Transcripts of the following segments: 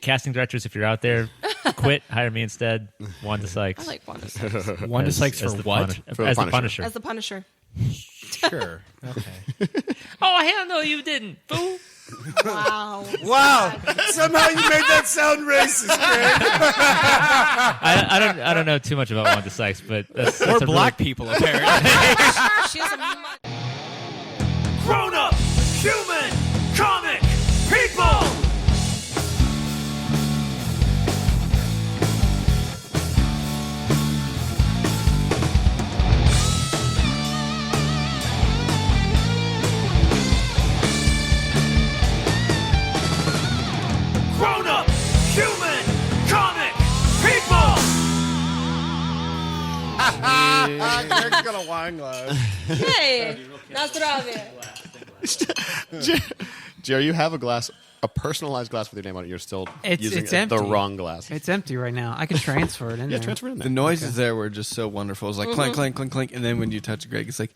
casting directors, if you're out there, quit. Hire me instead. Wanda Sykes. I like Wanda Sykes. Wanda Sykes for what? As the Punisher. As the Punisher. Sure. Okay. Oh, hell no, you didn't, fool. Wow. Wow. Somehow you made that sound racist, Greg. I don't know too much about Wanda Sykes, but that's We're black people, apparently. She has a Grown-up, human, comic, people! Grown-up, human, comic, people! Greg's got a wine glass. Hey, nazdravie. Jerry, you have a personalized glass with your name on it. You're still using it's empty. the wrong glass. It's empty right now. I can transfer it in there. Transfer it in there. The noises there were just so wonderful. It was like clink, clink, clink, clink. And then when you touch Greg, it's like...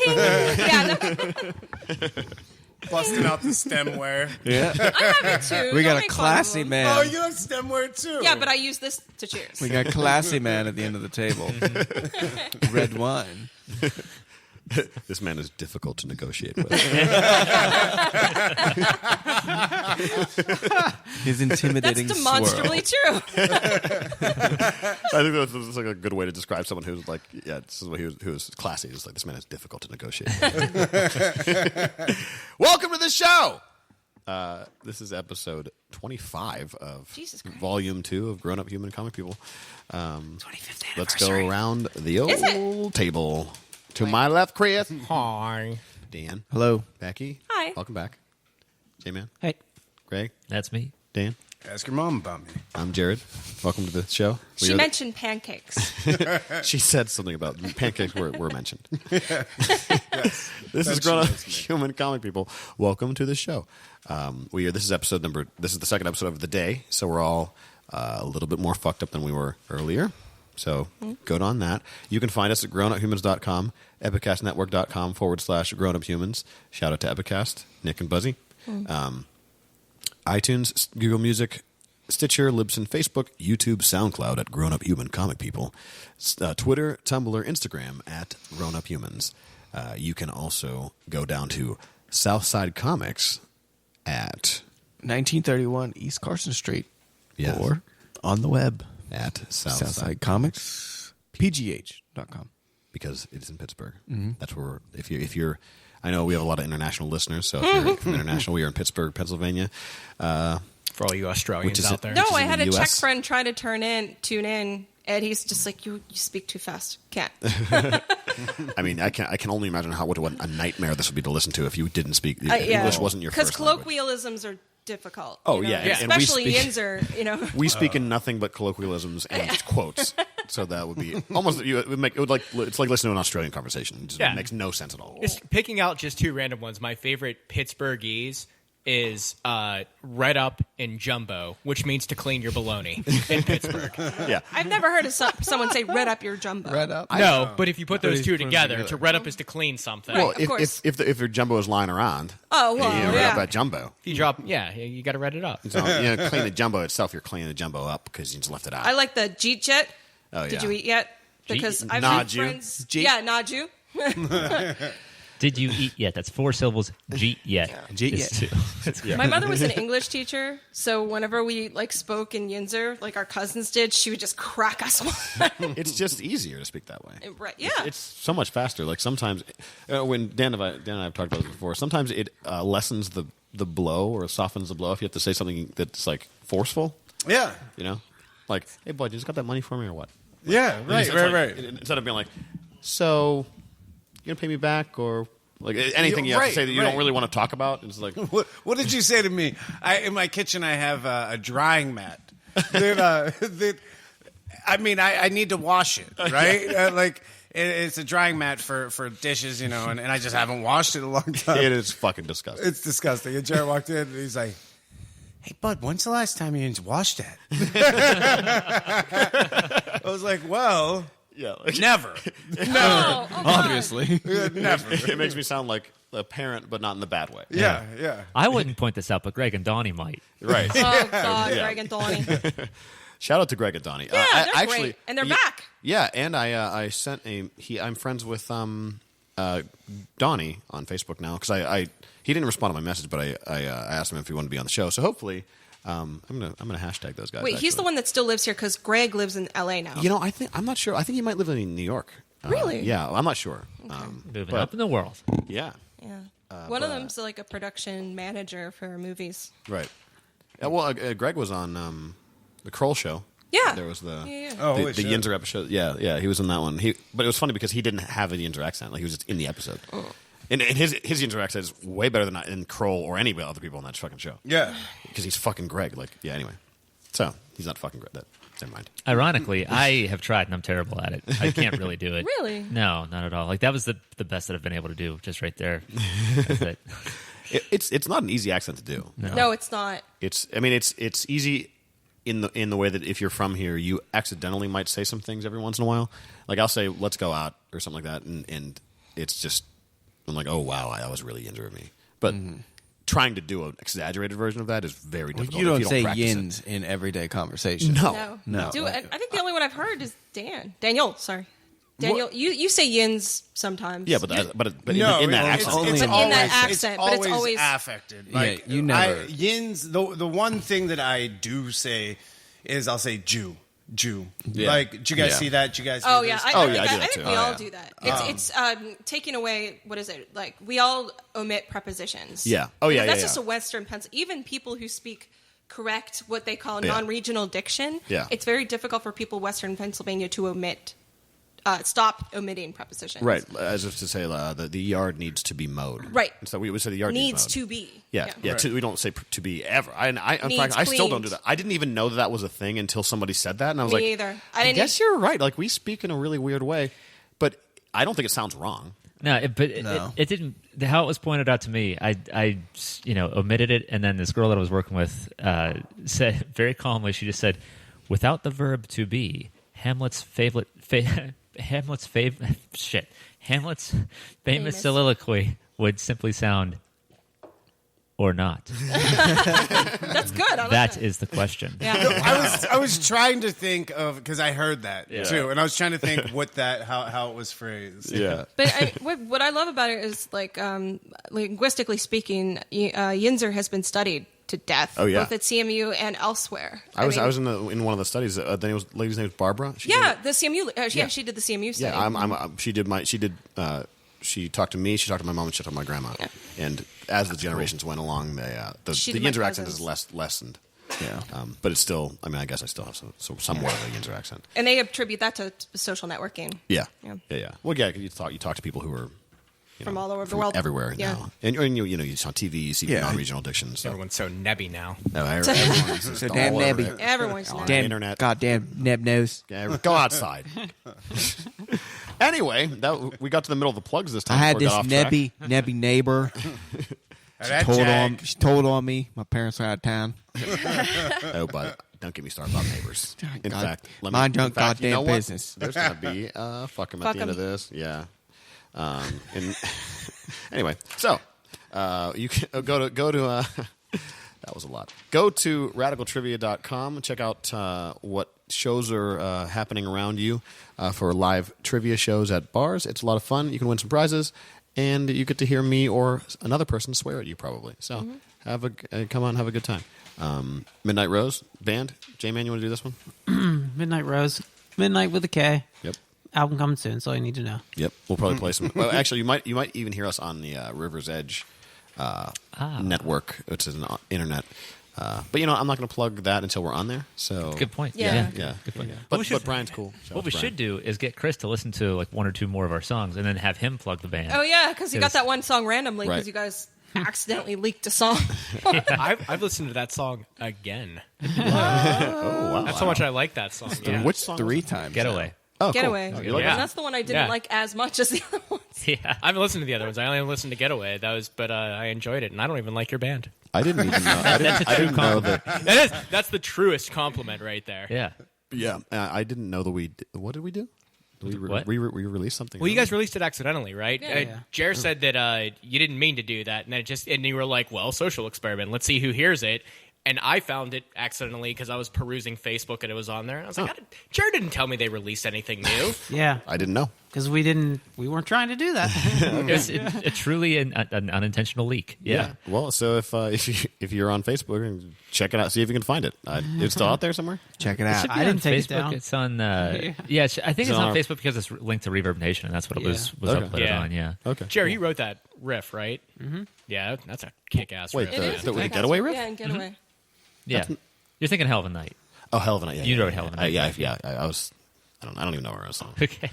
Yeah, busting out the stemware. Yeah. I have it too. We Don't got a make fun of classy them. man. Oh, you have stemware too. Yeah, but I use this to cheers. We got classy man at the end of the table. Red wine. This man is difficult to negotiate with. His intimidating That's demonstrably true. I think that's like a good way to describe someone who's like, this is who's classy. It's like, this man is difficult to negotiate with. Welcome to the show. This is episode 25 of Volume 2 of Grown-Up Human Comic People. 25th anniversary. Let's go around the old table. To my left, Chris. Hi. Dan. Hello. Becky. Hi. Welcome back. J-Man. Hey. Greg. That's me. Dan. Ask your mom about me. I'm Jared. Welcome to the show. She mentioned pancakes. She said something about pancakes were mentioned. Yes. This is Grown Up Human Comic People. Welcome to the show. This is the second episode of the day, so we're all a little bit more fucked up than we were earlier. So good on that. You can find us at grownuphumans.com, epicastnetwork.com/grownuphumans. Shout out to Epicast, Nick and Buzzy. iTunes, Google Music, Stitcher, Libsyn, Facebook, YouTube, SoundCloud at Grown Up Human Comic People, Twitter, Tumblr, Instagram at Grown Up Humans. You can also go down to Southside Comics at 1931 East Carson Street. Yes. Or on the web at Southside Comics, pgh.com. Because it's in Pittsburgh. Mm-hmm. That's where if you're I know we have a lot of international listeners, so if you're from international, we are in Pittsburgh, Pennsylvania. For all you Australians out there. No, I had a Czech friend try to tune in, and he's just like, you speak too fast. Can't. I mean, I can only imagine what a nightmare this would be to listen to if you didn't speak English wasn't your first language. Because colloquialisms are difficult. Oh, you know? yeah. And especially Yinzer, We speak in nothing but colloquialisms and quotes. So that would be almost it's like listening to an Australian conversation. It makes no sense at all. Picking out just two random ones. My favorite Pittsburghese is red up and jumbo, which means to clean your bologna in Pittsburgh. Yeah, I've never heard of someone say red up your jumbo. Red up? No, but if you put those two together, to red up is to clean something. Well, Right, if your jumbo is lying around, red up that jumbo. If you drop, you got to red it up. So, clean the jumbo itself. You're cleaning the jumbo up because you just left it out. I like the jeet jet. Oh, yeah. Did you eat yet? Because I've Nod had you. friends. Jeet. Yeah, nod you. Did you eat yet? That's 4 syllables. Jeet yet. Jeet It's yet. two. My mother was an English teacher, so whenever we spoke in Yinzer, like our cousins did, she would just crack us one. It's just easier to speak that way. Right? Yeah. It's so much faster. Like sometimes, when Dan and I have talked about this before, sometimes it lessens the blow or softens the blow if you have to say something that's like forceful. Yeah. Like, hey, boy, you just got that money for me or what? Yeah, right. Instead of being like, so, you going to pay me back or like anything you have to say that you don't really want to talk about? It's like, What did you say to me? In my kitchen, I have a drying mat. I need to wash it, right? It's a drying mat for dishes, and I just haven't washed it in a long time. it is fucking disgusting. It's disgusting. And Jared walked in and he's like, hey, bud, when's the last time you washed that? I was like, well, Yeah, Never. Oh, Obviously. Never. it makes me sound like a parent, but not in the bad way. Yeah. I wouldn't point this out, but Greg and Donnie might. Right. Oh God, Greg and Donnie. Shout out to Greg and Donnie. Yeah, they're great, and they're back. Yeah, and I sent I'm friends with Donnie on Facebook now because he didn't respond to my message, but I asked him if he wanted to be on the show. So hopefully, I'm gonna hashtag those guys. Wait, he's the one that still lives here because Greg lives in L.A. now. You know, I'm not sure. I think he might live in New York. Really? Yeah, I'm not sure. Moving up in the world. Yeah. Yeah. One of them's like a production manager for movies. Right. Yeah, well, Greg was on the Kroll show. Yeah. There was the Oh, the Yinzer episode. Yeah, he was in that one. But it was funny because he didn't have a Yinzer accent. Like he was just in the episode. Oh. And his Yinzer accent is way better than Kroll or any other people on that fucking show. Yeah. Because he's fucking Greg. Like, yeah. Anyway, so he's not fucking Greg. Never mind. Ironically, I have tried and I'm terrible at it. I can't really do it. Really? No, not at all. Like that was the best that I've been able to do, just right there. That's it. It's not an easy accent to do. No, it's not. It's easy in the way that if you're from here, you accidentally might say some things every once in a while. Like I'll say, "Let's go out" or something like that, and it's just I'm like, "Oh wow, that was really into me." But trying to do an exaggerated version of that is very Well, difficult. you don't if say practice it. yins in everyday conversation. No. No. I think the only one I've heard is Daniel. Sorry. Daniel, you say yins sometimes. Yeah, but No, in that accent. only- But in that accent, it's but it's always always affected. Yeah, Like you never- Yins. The one thing that I do say is I'll say Jew. Yeah. Like, did you guys Yeah. see that? Did you guys? Oh see yeah, this? I do I that think too. we all yeah. do that. It's taking away what is it like? We all omit prepositions. Yeah. Oh, yeah, Because that's yeah, just yeah. a Western pencil. Even people who speak correct what they call Yeah. non-regional diction. Yeah. It's very difficult for people Western Pennsylvania to omit. Stop omitting prepositions. Right, as if to say the yard needs to be mowed. Right. So we would say the yard needs Needs mowed. to be. Yeah. We don't say to be ever. In Needs fact, I still don't cleaned. do that. I didn't even know that was a thing until somebody said that, and I was Me like, either. I guess you're right. Like we speak in a really weird way, but I don't think it sounds wrong. No, it didn't. How it was pointed out to me, I omitted it, and then this girl that I was working with said very calmly. She just said, "Without the verb to be, Hamlet's famous soliloquy would simply sound or not." That's good. I like That is the question. Yeah. I was trying to think of because I heard that Yeah. too, and I was trying to think how it was phrased. Yeah. But what I love about it is linguistically speaking, Yinzer has been studied to death, Oh, yeah. both at CMU and elsewhere. I was mean, in one of the studies. The lady's name was Barbara. She yeah, did- the CMU. She did the CMU study. Yeah, she talked to me. She talked to my mom. And she talked to my grandma. Yeah. And as the generations went along, the She did my Yinzer accent is cousins. lessened. Yeah. But it's still. I mean, I guess I still have somewhat of a Yinzer accent. And they attribute that to social networking Yeah. Yeah. Yeah. Well, yeah. You talk to people who are from all over the from world. everywhere Yeah. now, and you see on TV, you see Yeah. non-regional diction. So Everyone's so nebby now. everyone's just So damn all over nebby. it. Everyone's On now. the internet. Goddamn neb nose. Yeah, go outside. Anyway, we got to the middle of the plugs this I time. had before this we got off track. nebby neighbor. That She told on me. My parents were out of town. Oh, but don't get me started about neighbors. In God, fact, mind your own goddamn you know what? business. There's going to be fuck 'em at Fuck the end 'em. of this. Yeah. And anyway, so you can go to that was a lot. Go to radicaltrivia.com and check out what shows are happening around you for live trivia shows at bars. It's a lot of fun. You can win some prizes, and you get to hear me or another person swear at you probably. So come on, have a good time. Midnight Rose band. J-Man, you want to do this one? Midnight Rose. Midnight with a K. Yep. Album coming soon, so you need to know. Yep, we'll probably play some. Well, actually, you might even hear us on the River's Edge network, which is an internet. But I'm not going to plug that until we're on there. So Good point. Yeah. Yeah, Good point. But, we should- but Brian's cool. What we should do is get Chris to listen to like one or two more of our songs, and then have him plug the band. Oh yeah, because you got Yes. that one song randomly because Right. you guys accidentally leaked a song. I've listened to that song again. Oh wow! That's how much I like that song. Yeah. Which song? 3 times. Getaway. Oh, Getaway. Cool. You like Yeah. And that's the one I didn't Yeah. like as much as the other ones. Yeah. I haven't listened to the other ones. I only listened to Getaway. But I enjoyed it, and I don't even like your band. I didn't even know. I didn't know that. That's the truest compliment right there. Yeah. Yeah, I didn't know that we. What did we do? We What? released something. Well, you guys released it accidentally, right? Yeah. Jer said that you didn't mean to do that, and you were like, "Well, social experiment. Let's see who hears it." And I found it accidentally because I was perusing Facebook and it was on there. And I was like, Jer didn't tell me they released anything new. Yeah, I didn't know. because we weren't trying to do that. It's truly an unintentional leak. Yeah. Well, so if you're on Facebook, check it out. See if you can find it. It's still out there somewhere. Check it It out. should be I didn't on take it Facebook. down. It's on. I think it's on on our- Facebook because it's linked to Reverb Nation, and that's what it was Okay. uploaded Yeah. on. Yeah. Okay. Jer, you wrote that riff, right? Mm-hmm. Yeah, that's a kick-ass Wait, riff. the Getaway riff? Yeah, and Getaway. Yeah. You're thinking Hell of a Night. Oh, Hell of a Night. Yeah, You yeah, wrote yeah. Hell of a Night. I was. I don't even know where I was on. Okay.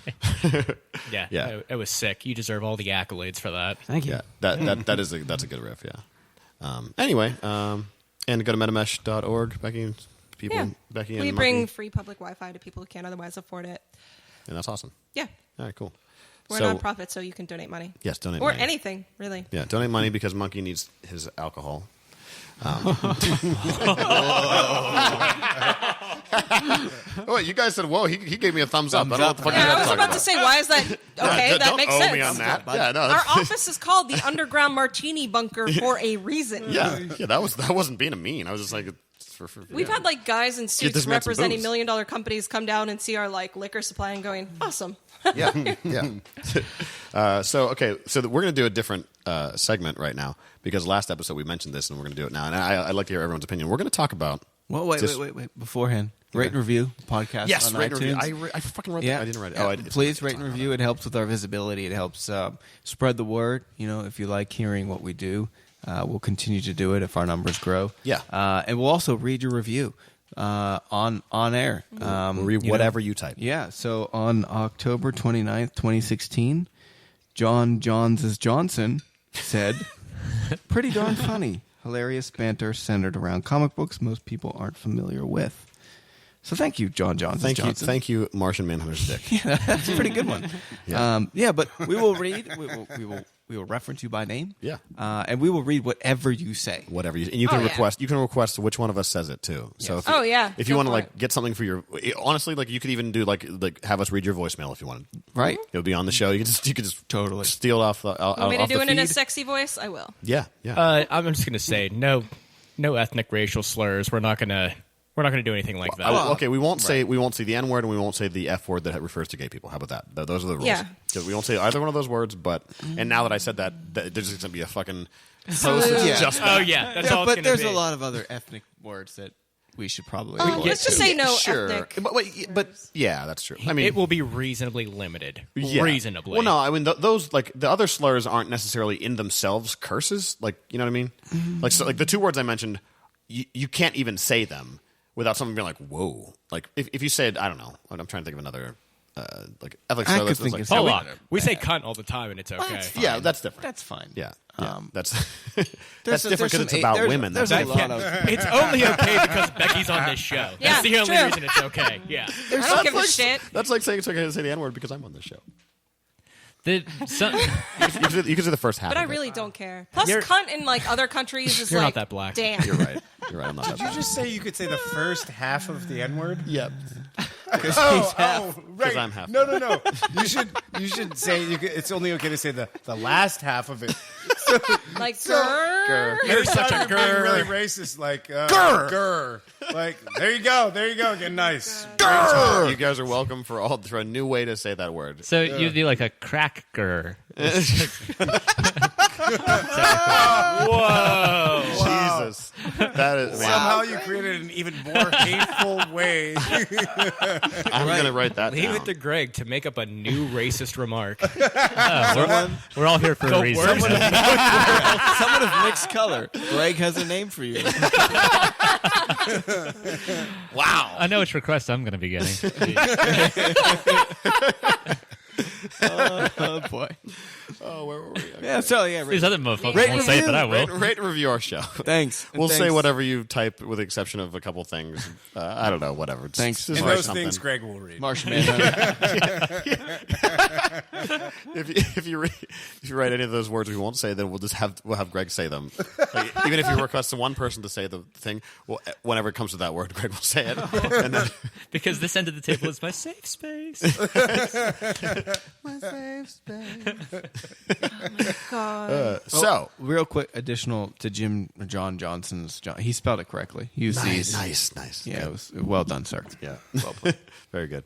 Yeah, Yeah. It was sick. You deserve all the accolades for that. Thank you. Yeah, that's a good riff. Yeah. Anyway, and go to metamesh.org. Becky Yeah. and We Monkey. bring free public Wi-Fi to people who can't otherwise afford it. and that's awesome. Yeah. All right, cool. We're So- a nonprofit, so you can donate money. Yes, donate Or money. anything, really. Yeah, donate money because Monkey needs his alcohol. Oh, you guys said, "Whoa!" He gave me a thumbs up. I don't know what the fuck you Yeah, I guys was talking about to say, why is that okay? Yeah, that don't makes owe sense. me on that. Yeah, no, Our that's, office is called the Underground Martini Bunker for a reason. yeah. That wasn't being a mean. I was just like, We've had like guys in this suits man some representing booze. $1 million companies come down and see our like liquor supply and going, awesome. yeah. So we're going to do a different segment right now because last episode we mentioned this and we're going to do it now. And I'd like to hear everyone's opinion. We're going to talk about. Well, wait. Beforehand, rate and review podcast Yes, on rate and iTunes. review. I fucking wrote Yeah, that. I didn't write it. Yeah. Oh, I did. Please rate and review. It helps with our visibility. It helps spread the word. You know, if you like hearing what we do, we'll continue to do it if our numbers grow. Yeah. And we'll also read your review on air. We'll read whatever you type. Yeah. So on October 29th, 2016, John Johnson said, "Pretty darn funny. Hilarious banter centered around comic books most people aren't familiar with." So thank you, John Johnson. Thank you, Martian Manhunter's dick. That's a pretty good one. But we will read. We will reference you by name. Yeah. And we will read whatever you say. Whatever you, and you can request. You can request which one of us says it too. So if if you Go want to for like it. get something for your, honestly, like you could even do like have us read your voicemail if you wanted. Right. It'll be on the show. You can just Totally steal it off the. Want me to off do the it in a feed. sexy voice? I will. Yeah, yeah. I'm just gonna say no ethnic racial slurs. We're not gonna do anything like that. Okay, we won't say the N word and we won't say the F word that refers to gay people. How about that? Those are the rules. Yeah. 'Cause we won't say either one of those words. But and now that I said that, there's just gonna be a fucking post Yeah. just Oh yeah, that's all. But it's there's gonna a be. lot of other ethnic words that we should probably. Let's just say no sure. ethnic. But yeah, that's true. I mean, It will be reasonably limited. yeah. Reasonably. Well, no, I mean those like the other slurs aren't necessarily in themselves curses. Like you know what I mean? Like so, like the two words I mentioned, you can't even say them without someone being like, "Whoa!" Like if you said, I don't know, I'm trying to think of another like ethnic I slur. could that's think like, of something. Hold on. We say cunt all the time, and it's okay. yeah, that's different. That's fine. Yeah, yeah. That's There's that's different because it's about women. There's That's a different. lot of. It's only okay because Becky's on this show. Yeah, That's the only true. reason it's okay. Yeah. I don't give a like, shit. That's like saying it's okay to say the N word because I'm on this show. The, You can say the first half. But I of it. really don't care. Plus, You're- cunt in like other countries is You're like not that black. Damn. You're right. You're right. I'm not that Did you bad. just say you could say the first half of the N word? Yep. Right. I'm half. No. You should say it's only okay to say the last half of it. Like grr. You're such a Being grr. really racist, like grr. Like there you go, again, nice. Great job. You guys are welcome for a new way to say that word. so you'd be like a cracker. Whoa. Jesus, that is. Somehow you created an even more hateful way. I'm gonna write that Leave down. it to Greg to make up a new racist remark. We're all here for a reason. Someone of mixed color. Greg has a name for you. Wow. I know which request I'm going to be getting. Oh boy. Oh, where were we? Yeah, Yeah, so yeah. These other motherfuckers Rate won't say it, but I will. Rate and review our show. Thanks. We'll say Thanks. whatever you type, with the exception of a couple things. I don't know, whatever. Thanks. Just And write those something. things Greg will read. Marsh Manhunter. If you write any of those words we won't say, then we'll have Greg say them. Like, even if you request one person to say the thing, well, whenever it comes to that word, Greg will say it. And then Because this end of the table is my safe space. my safe space. God. So Real quick, additional to John Johnson's. He spelled it correctly. He used these. nice. Yeah, it was well done, sir. Yeah. Well played. Very good.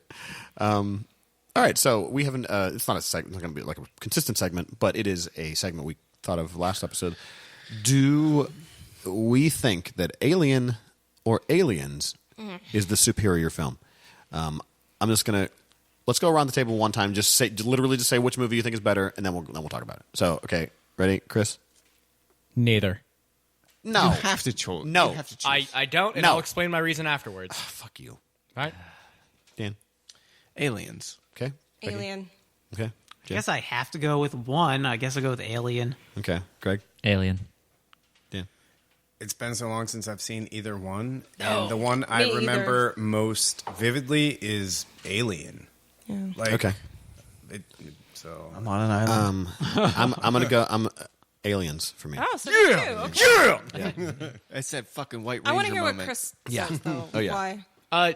All right, so we haven't. It's not a segment. It's not going to be like a consistent segment, but it is a segment we thought of last episode. Do we think that Alien or Aliens is the superior film? I'm just gonna let's go around the table one time. Just say which movie you think is better, and then we'll talk about it. So, okay, ready, Chris? Neither. No, You have to choose. No. You have to choose. I don't, and No. I'll explain my reason afterwards. fuck you, All right. Dan. Aliens. Okay, Becky? Alien. Okay, I Jay? guess I have to go with one. I guess I'll go with Alien. Okay, Greg. Alien. Dan. It's been so long since I've seen either one, and the one I me remember most vividly is Alien. Yeah. Like, Okay. So I'm on an island. I'm gonna go. Aliens for me. Oh, so okay. I said fucking White Ranger I want to hear moment. what Chris Yeah. says, though. Oh, yeah. Why?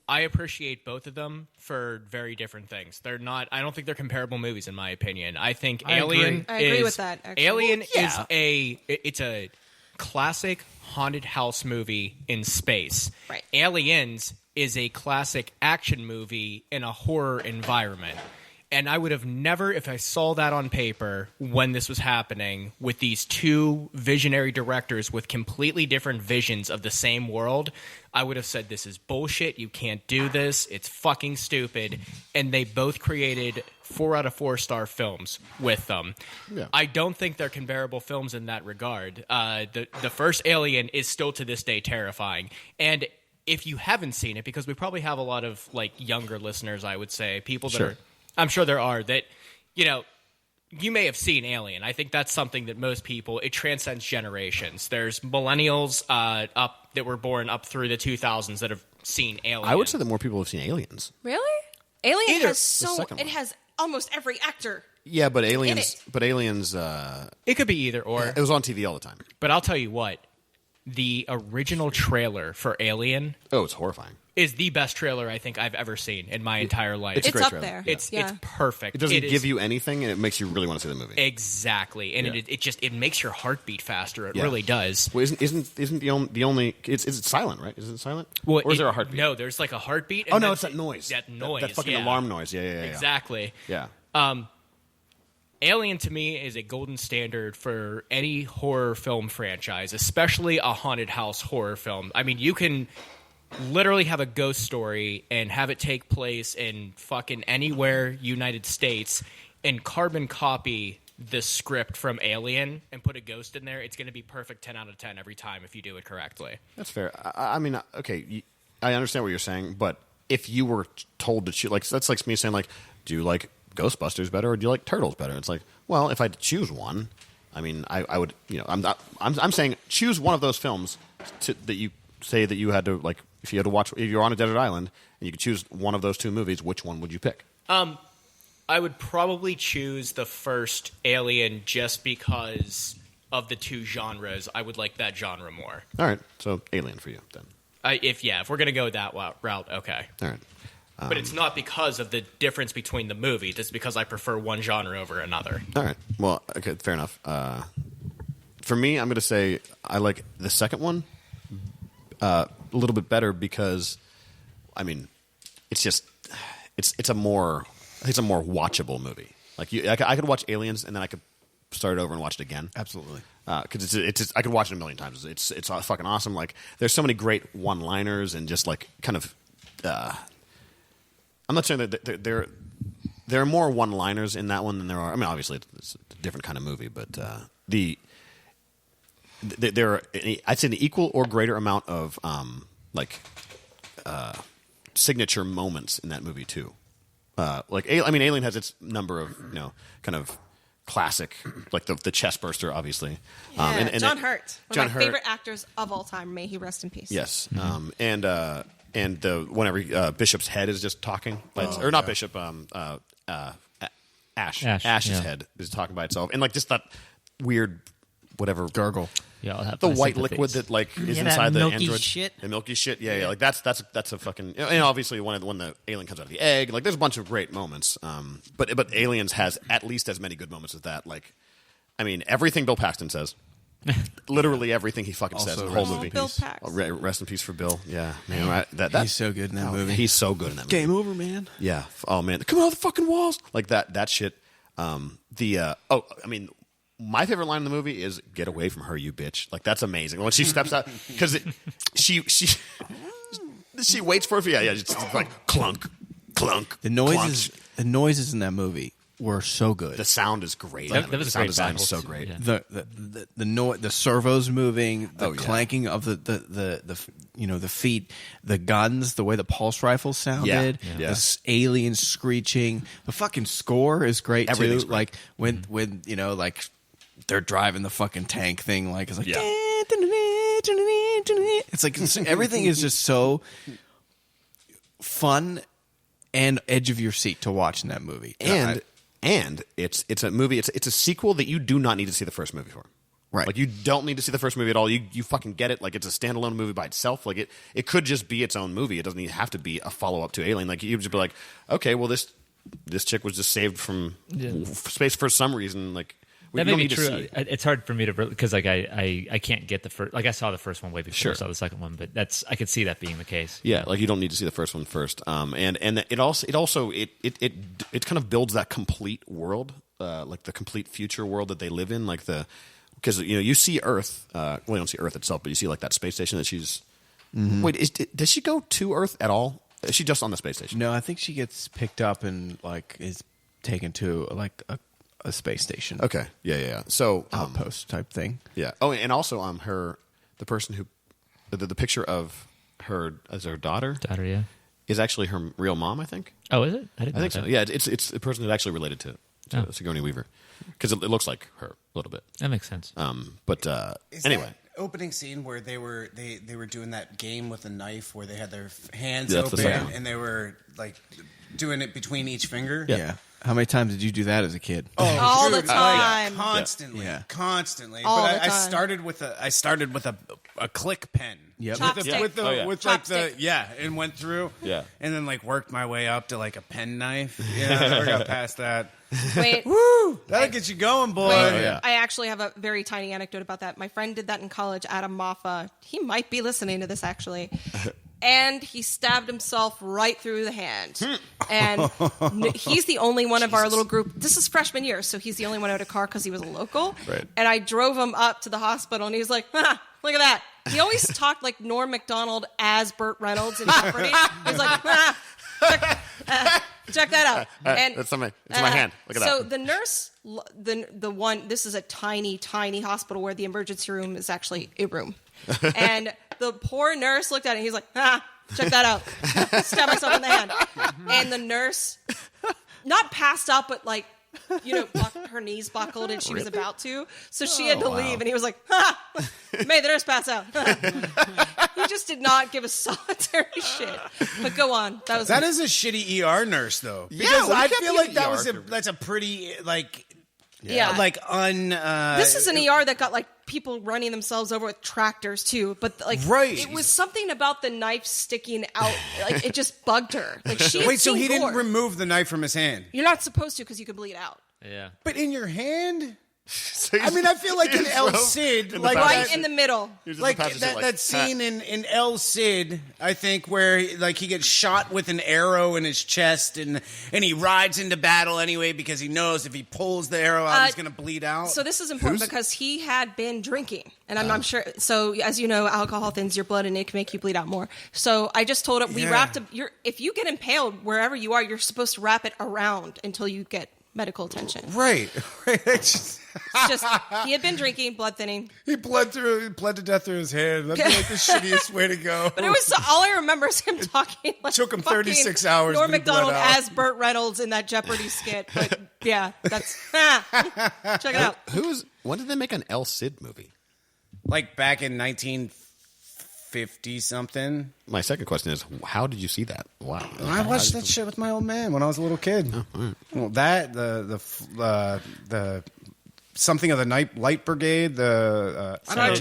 I appreciate both of them for very different things. They're not. I don't think they're comparable movies, in my opinion. I think Alien. I agree with that, actually. Alien Well, yeah. it's a classic haunted house movie in space. Right. Aliens is a classic action movie in a horror environment. And I would have never, if I saw that on paper when this was happening, with these two visionary directors with completely different visions of the same world, I would have said, this is bullshit. You can't do this. It's fucking stupid. And they both created 4 out of 4 star films with them. Yeah. I don't think they're comparable films in that regard. The first Alien is still to this day terrifying. And if you haven't seen it, because we probably have a lot of like younger listeners, I would say, people that Sure. are... I'm sure there are that, you may have seen Alien. I think that's something that most people, it transcends generations. There's millennials up that were born up through the 2000s that have seen Alien. I would say that more people have seen Aliens. Really? Alien Either has the second one. it has almost every actor. Yeah, but In Aliens. it. But Aliens. It could be either or. It was on TV all the time. But I'll tell you what, the original trailer for Alien Oh, it's horrifying. is the best trailer I think I've ever seen in my entire life. It's a It's great up trailer. there. It's perfect. It doesn't is- give you anything, and it makes you really want to see the movie. exactly, and Yeah. it makes your heart beat faster. It Yeah. really does. Well, isn't the only? Is it silent? Right? Is it silent? Well, or is there a heartbeat? No, there's like a heartbeat. Oh and no, then it's that noise. That noise. That fucking yeah. alarm noise. Yeah. Exactly. Yeah. Alien to me is a golden standard for any horror film franchise, especially a haunted house horror film. I mean, you can literally have a ghost story and have it take place in fucking anywhere United States and carbon copy the script from Alien and put a ghost in there. It's going to be perfect 10 out of 10 every time if you do it correctly. That's fair. I mean, okay, I understand what you're saying, but if you were told to choose, like that's like me saying, like, do you like Ghostbusters better or do you like Turtles better? It's like, well, if I had to choose one, I mean, I would, I'm saying choose one of those films that you say that you had to, like, if you had to watch, if you're on a desert island and you could choose one of those two movies, which one would you pick? I would probably choose the first Alien just because of the two genres. I would like that genre more. All right, so Alien for you then. If we're going to go that route, okay. All right. But it's not because of the difference between the movies. It's because I prefer one genre over another. All right. Well, okay, fair enough. For me, I'm going to say I like the second one a little bit better because, I mean, it's just it's a more watchable movie. Like I could watch Aliens and then I could start it over and watch it again. Absolutely. Because it's I could watch it a million times. It's fucking awesome. Like there's so many great one-liners and just like kind of. I'm not saying that there are more one-liners in that one than there are. I mean, obviously it's a different kind of movie, but there are, I'd say, an equal or greater amount of signature moments in that movie too. Alien has its number of kind of classic, like the chest burster, obviously. Yeah, And John Hurt, one John of my Hurt. favorite actors of all time. May he rest in peace. Yes, and whenever Bishop's head is just talking, or not Bishop, Ash's yeah. head is talking by itself, and like just that weird whatever Gargle. Yeah, I'll have the my white liquid sympathies. that like is Yeah, that inside the milky android. shit. The milky shit. Yeah. Like that's a fucking. And obviously when the alien comes out of the egg, like there's a bunch of great moments. But Aliens has at least as many good moments as that. Like, I mean, everything Bill Paxton says. Literally everything he fucking says in the whole rest in movie. Bill Pax. Rest in peace for Bill. Yeah, man. That He's so good in that movie. He's so good in that movie. Game over, man. Yeah. Oh man, come out of the fucking walls like that shit. My favorite line in the movie is "Get away from her, you bitch!" Like that's amazing when she steps out because she waits for it. Yeah, just like clunk, clunk. The noises in that movie were so good. The sound is great. That was the a sound great design battle. is so great. Yeah. The servos moving, the Oh, yeah. clanking of the feet, the guns, the way the pulse rifles sounded, Yeah. the aliens screeching. The fucking score is great Everything's too. great. Like when like they're driving the fucking tank thing, like it's like Yeah. it's like everything is just so fun and edge of your seat to watch in that movie. And it's a movie. It's a sequel that you do not need to see the first movie for. Right. Like you don't need to see the first movie at all. You fucking get it. Like it's a standalone movie by itself. Like it could just be its own movie. It doesn't even have to be a follow up to Alien. Like you just be like, okay, well this chick was just saved from space for some reason. Like That you may don't be need to true. see it. It's hard for me to because like I can't get the first. Like I saw the first one way before I saw the second one, but I could see that being the case. Yeah, like you don't need to see the first one first. And it also kind of builds that complete world, like the complete future world that they live in, like because you see Earth. Well, you don't see Earth itself, but you see like that space station that she's. Mm-hmm. Wait, does she go to Earth at all? Is she just on the space station? No, I think she gets picked up and like is taken to like a space station. Okay. Yeah. So Outpost type thing. yeah. Oh, and also the person who the picture of her as her daughter Yeah. is actually her real mom, I think. Oh, is it? I didn't I know think so. that. Yeah, it's the person who's actually related to Sigourney Weaver because it looks like her a little bit. That makes sense. But Is anyway, that opening scene where they were doing that game with a knife where they had their hands Yeah, that's the open second one. and they were like doing it between each finger. Yeah. How many times did you do that as a kid? All the Dude, time. constantly, Yeah. constantly. All but the I time. started with a click pen. Yep. Chopstick. With like Chopstick. and went through. Yeah. And then like worked my way up to like a pen knife. Yeah, I never got past that. Wait. Woo! That'll get you going, boy. Wait, yeah. I actually have a very tiny anecdote about that. My friend did that in college, Adam Moffa. He might be listening to this, actually. And he stabbed himself right through the hand. And he's the only one of our little group. This is freshman year, so he's the only one out of car because he was a local. Right. And I drove him up to the hospital, and he was like, look at that. He always talked like Norm Macdonald as Burt Reynolds in Jeopardy. He was like, check that out. And it's in my hand. Look at so that. the nurse, the one, this is a tiny, tiny hospital where the emergency room is actually a room. And the poor nurse looked at it and he's like, check that out. Stab myself in the hand. And the nurse, not passed out, but like, her knees buckled and she was about to. So she had to leave and he was like, made the nurse pass out. He just did not give a solitary shit. But go on. That is a shitty ER nurse, though. Yeah, Because we I can't feel be like an that ER was group. that's a pretty like yeah. like This is an ER that got like people running themselves over with tractors too, but like Right. it was something about the knife sticking out, like it just bugged her. Like she had Wait, so seen he didn't gore. remove the knife from his hand, You're not supposed to because you could bleed out. Yeah. but in your hand? So I mean, I feel like in El drove Cid, in the like back. Right that, in the middle. Here's like the passenger that, seat, that scene in El Cid, I think, where like he gets shot with an arrow in his chest, and he rides into battle anyway because he knows if he pulls the arrow out, he's going to bleed out. So this is important because he had been drinking, and I'm sure. So as you know, alcohol thins your blood and it can make you bleed out more. So I just told him we Yeah. wrapped. If you get impaled wherever you are, you're supposed to wrap it around until you get medical attention. Right. It's just he had been drinking, blood thinning. He bled to death through his hand. That'd be like the shittiest way to go. But it was all I remember is him talking like Took him fucking 36 hours Norm to be bled Macdonald out. as Burt Reynolds in that Jeopardy skit. But yeah, that's check it out. When did they make an El Cid movie? Like back in 1950 something. My second question is, how did you see that? Wow. I watched that shit with my old man when I was a little kid. Oh, all right. Well, that the something of the Light Brigade, the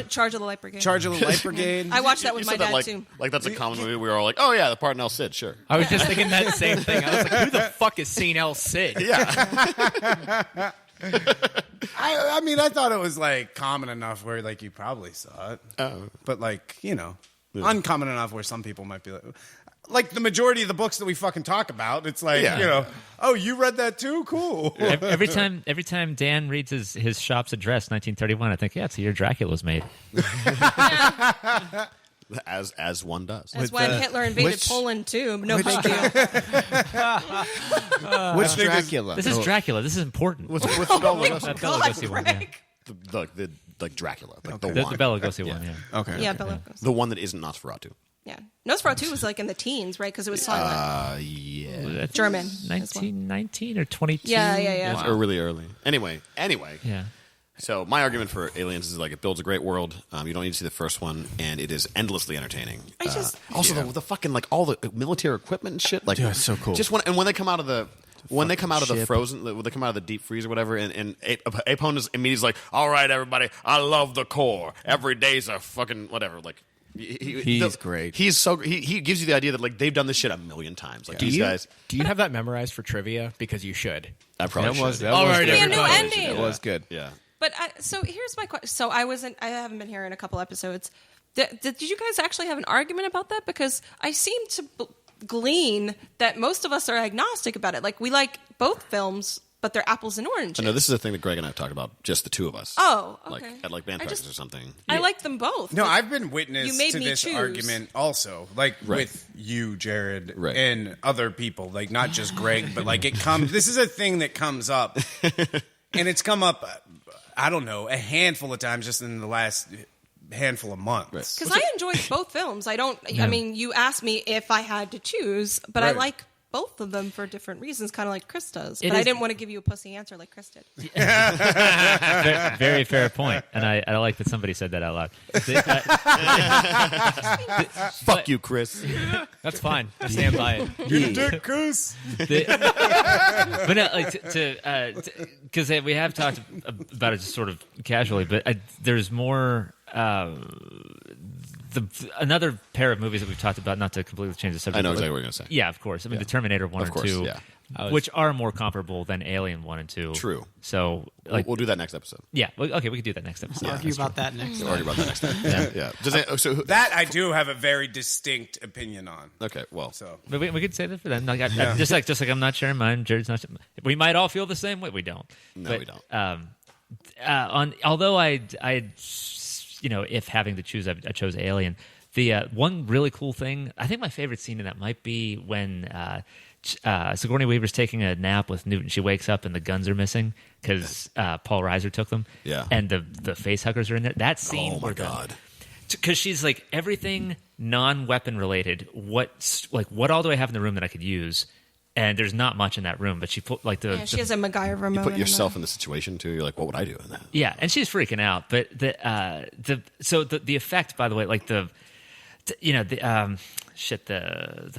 Charge of the Light Brigade. Charge of the Light Brigade. I watched that with my said that dad like, too. like that's a common movie. We were all like, oh yeah, the part in El Cid, sure. I was just thinking that same thing. I was like, who the fuck has seen El Cid? Yeah. I mean, I thought it was like common enough where like you probably saw it, but like uncommon enough where some people might be like the majority of the books that we fucking talk about. It's like oh, you read that too? Cool. Every time Dan reads his shop's address, 1931, I think, it's the year Dracula was made. As one does. That's when Hitler invaded Poland too. No big deal. Which Dracula? This is Dracula. This is important. What's the Oh my That Bela God, Lugosi one, yeah. Greg. the like Dracula, like the The one, Bela Lugosi one, yeah. Okay. Yeah, Bela Lugosi. the one that isn't Nosferatu. Yeah, Nosferatu was like in the teens, right? Because it was silent. Yeah, German. as well. 1919 or 22. Yeah. It's really early. Anyway. Yeah. So my argument for Aliens is like it builds a great world. You don't need to see the first one, and it is endlessly entertaining. Also the fucking like all the military equipment and shit. Like, it's so cool. Just when they come out of the. When they come out of the ship. frozen, when they come out of the deep freeze or whatever, and Apone is immediately like, "All right, everybody, I love the core. Every day's a fucking whatever." Like, He's great. He's so he gives you the idea that like they've done this shit a million times. Like these guys, Do you have that memorized for trivia? Because you should. I probably That was should. that All was right, good. Be a new everybody. ending. It was good. Yeah. But so here's my question. So I haven't been here in a couple episodes. Did you guys actually have an argument about that? Because I seem to glean that most of us are agnostic about it. Like we like both films, but they're apples and oranges. No, this is the thing that Greg and I have talked about, just the two of us. Oh, okay. Like at like band practice or something. I like them both. No, Like, I've been witness You made to me this choose. argument also, like Right. with you, Jared, Right. and other people, like not just Greg, but like it comes. This is a thing that comes up, and it's come up. I don't know, a handful of times just in the last handful of months. because I enjoyed both films. I don't. I mean, you asked me if I had to choose, but I Right. like both of them for different reasons, kind of like Chris does. It But I is- didn't want to give you a pussy answer like Chris did. Very fair point. And I like that somebody said that out loud. Fuck you, Chris. That's fine. I stand by it. Dick Goose. But no, like because we have talked about it just sort of casually, but there's more. Another pair of movies that we've talked about, not to completely change the subject. I know but, exactly what you're going to say. Yeah, of course. I mean, the Terminator 1 Of and course, 2, yeah. which are more comparable than Alien 1 and 2. True. So, like, We'll do that next episode. yeah, okay, we could do that next episode. Argue about that next We'll time. argue about that next time. Yeah. Does it, so That I do have a very distinct opinion on. okay. Well, So But we could say that for them. Like, just like I'm not sharing mine, Jared's not. We might all feel the same way. We don't. No, we don't. Although I, if having to choose, I chose Alien. The one really cool thing, I think my favorite scene in that might be when Sigourney Weaver's taking a nap with Newton. She wakes up and the guns are missing because Paul Reiser took them. Yeah. And the face huggers are in there. That scene. oh my god. Because she's like, everything non-weapon related. What all do I have in the room that I could use? And there's not much in that room, but she put like Yeah, she has a MacGyver moment. You put yourself in the situation too. You're like, what would I do in that? yeah, and she's freaking out. But the effect, by the way, like the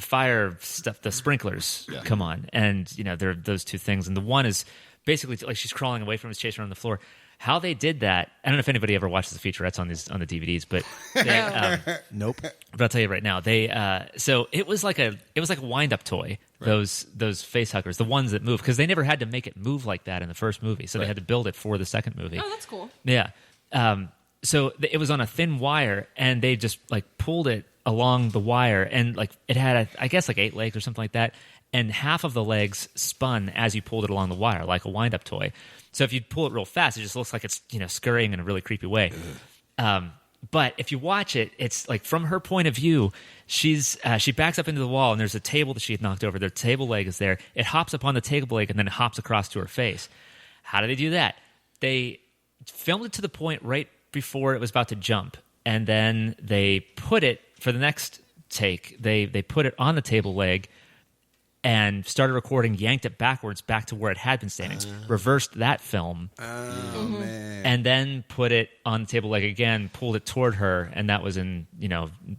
fire stuff, the sprinklers come on, and there are those two things, and the one is basically like she's crawling away from his chasing her on the floor. How they did that, I don't know if anybody ever watches the featurettes on the DVDs, but Nope. but I'll tell you right now, so it was like a wind up toy. Right. Those face huggers, the ones that move, because they never had to make it move like that in the first movie, so they had to build it for the second movie. Oh, that's cool. Yeah. So it was on a thin wire, and they just like pulled it along the wire, and like it had I guess like 8 legs or something like that, and half of the legs spun as you pulled it along the wire, like a wind up toy. So if you pull it real fast, it just looks like it's scurrying in a really creepy way. But if you watch it, it's like from her point of view, she backs up into the wall and there's a table that she had knocked over. Their table leg is there. It hops up on the table leg and then it hops across to her face. How do they do that? They filmed it to the point right before it was about to jump, and then they put it for the next take. They put it on the table leg and started recording, yanked it backwards back to where it had been standing, reversed that film, and then put it on the table leg again, pulled it toward her, and that was in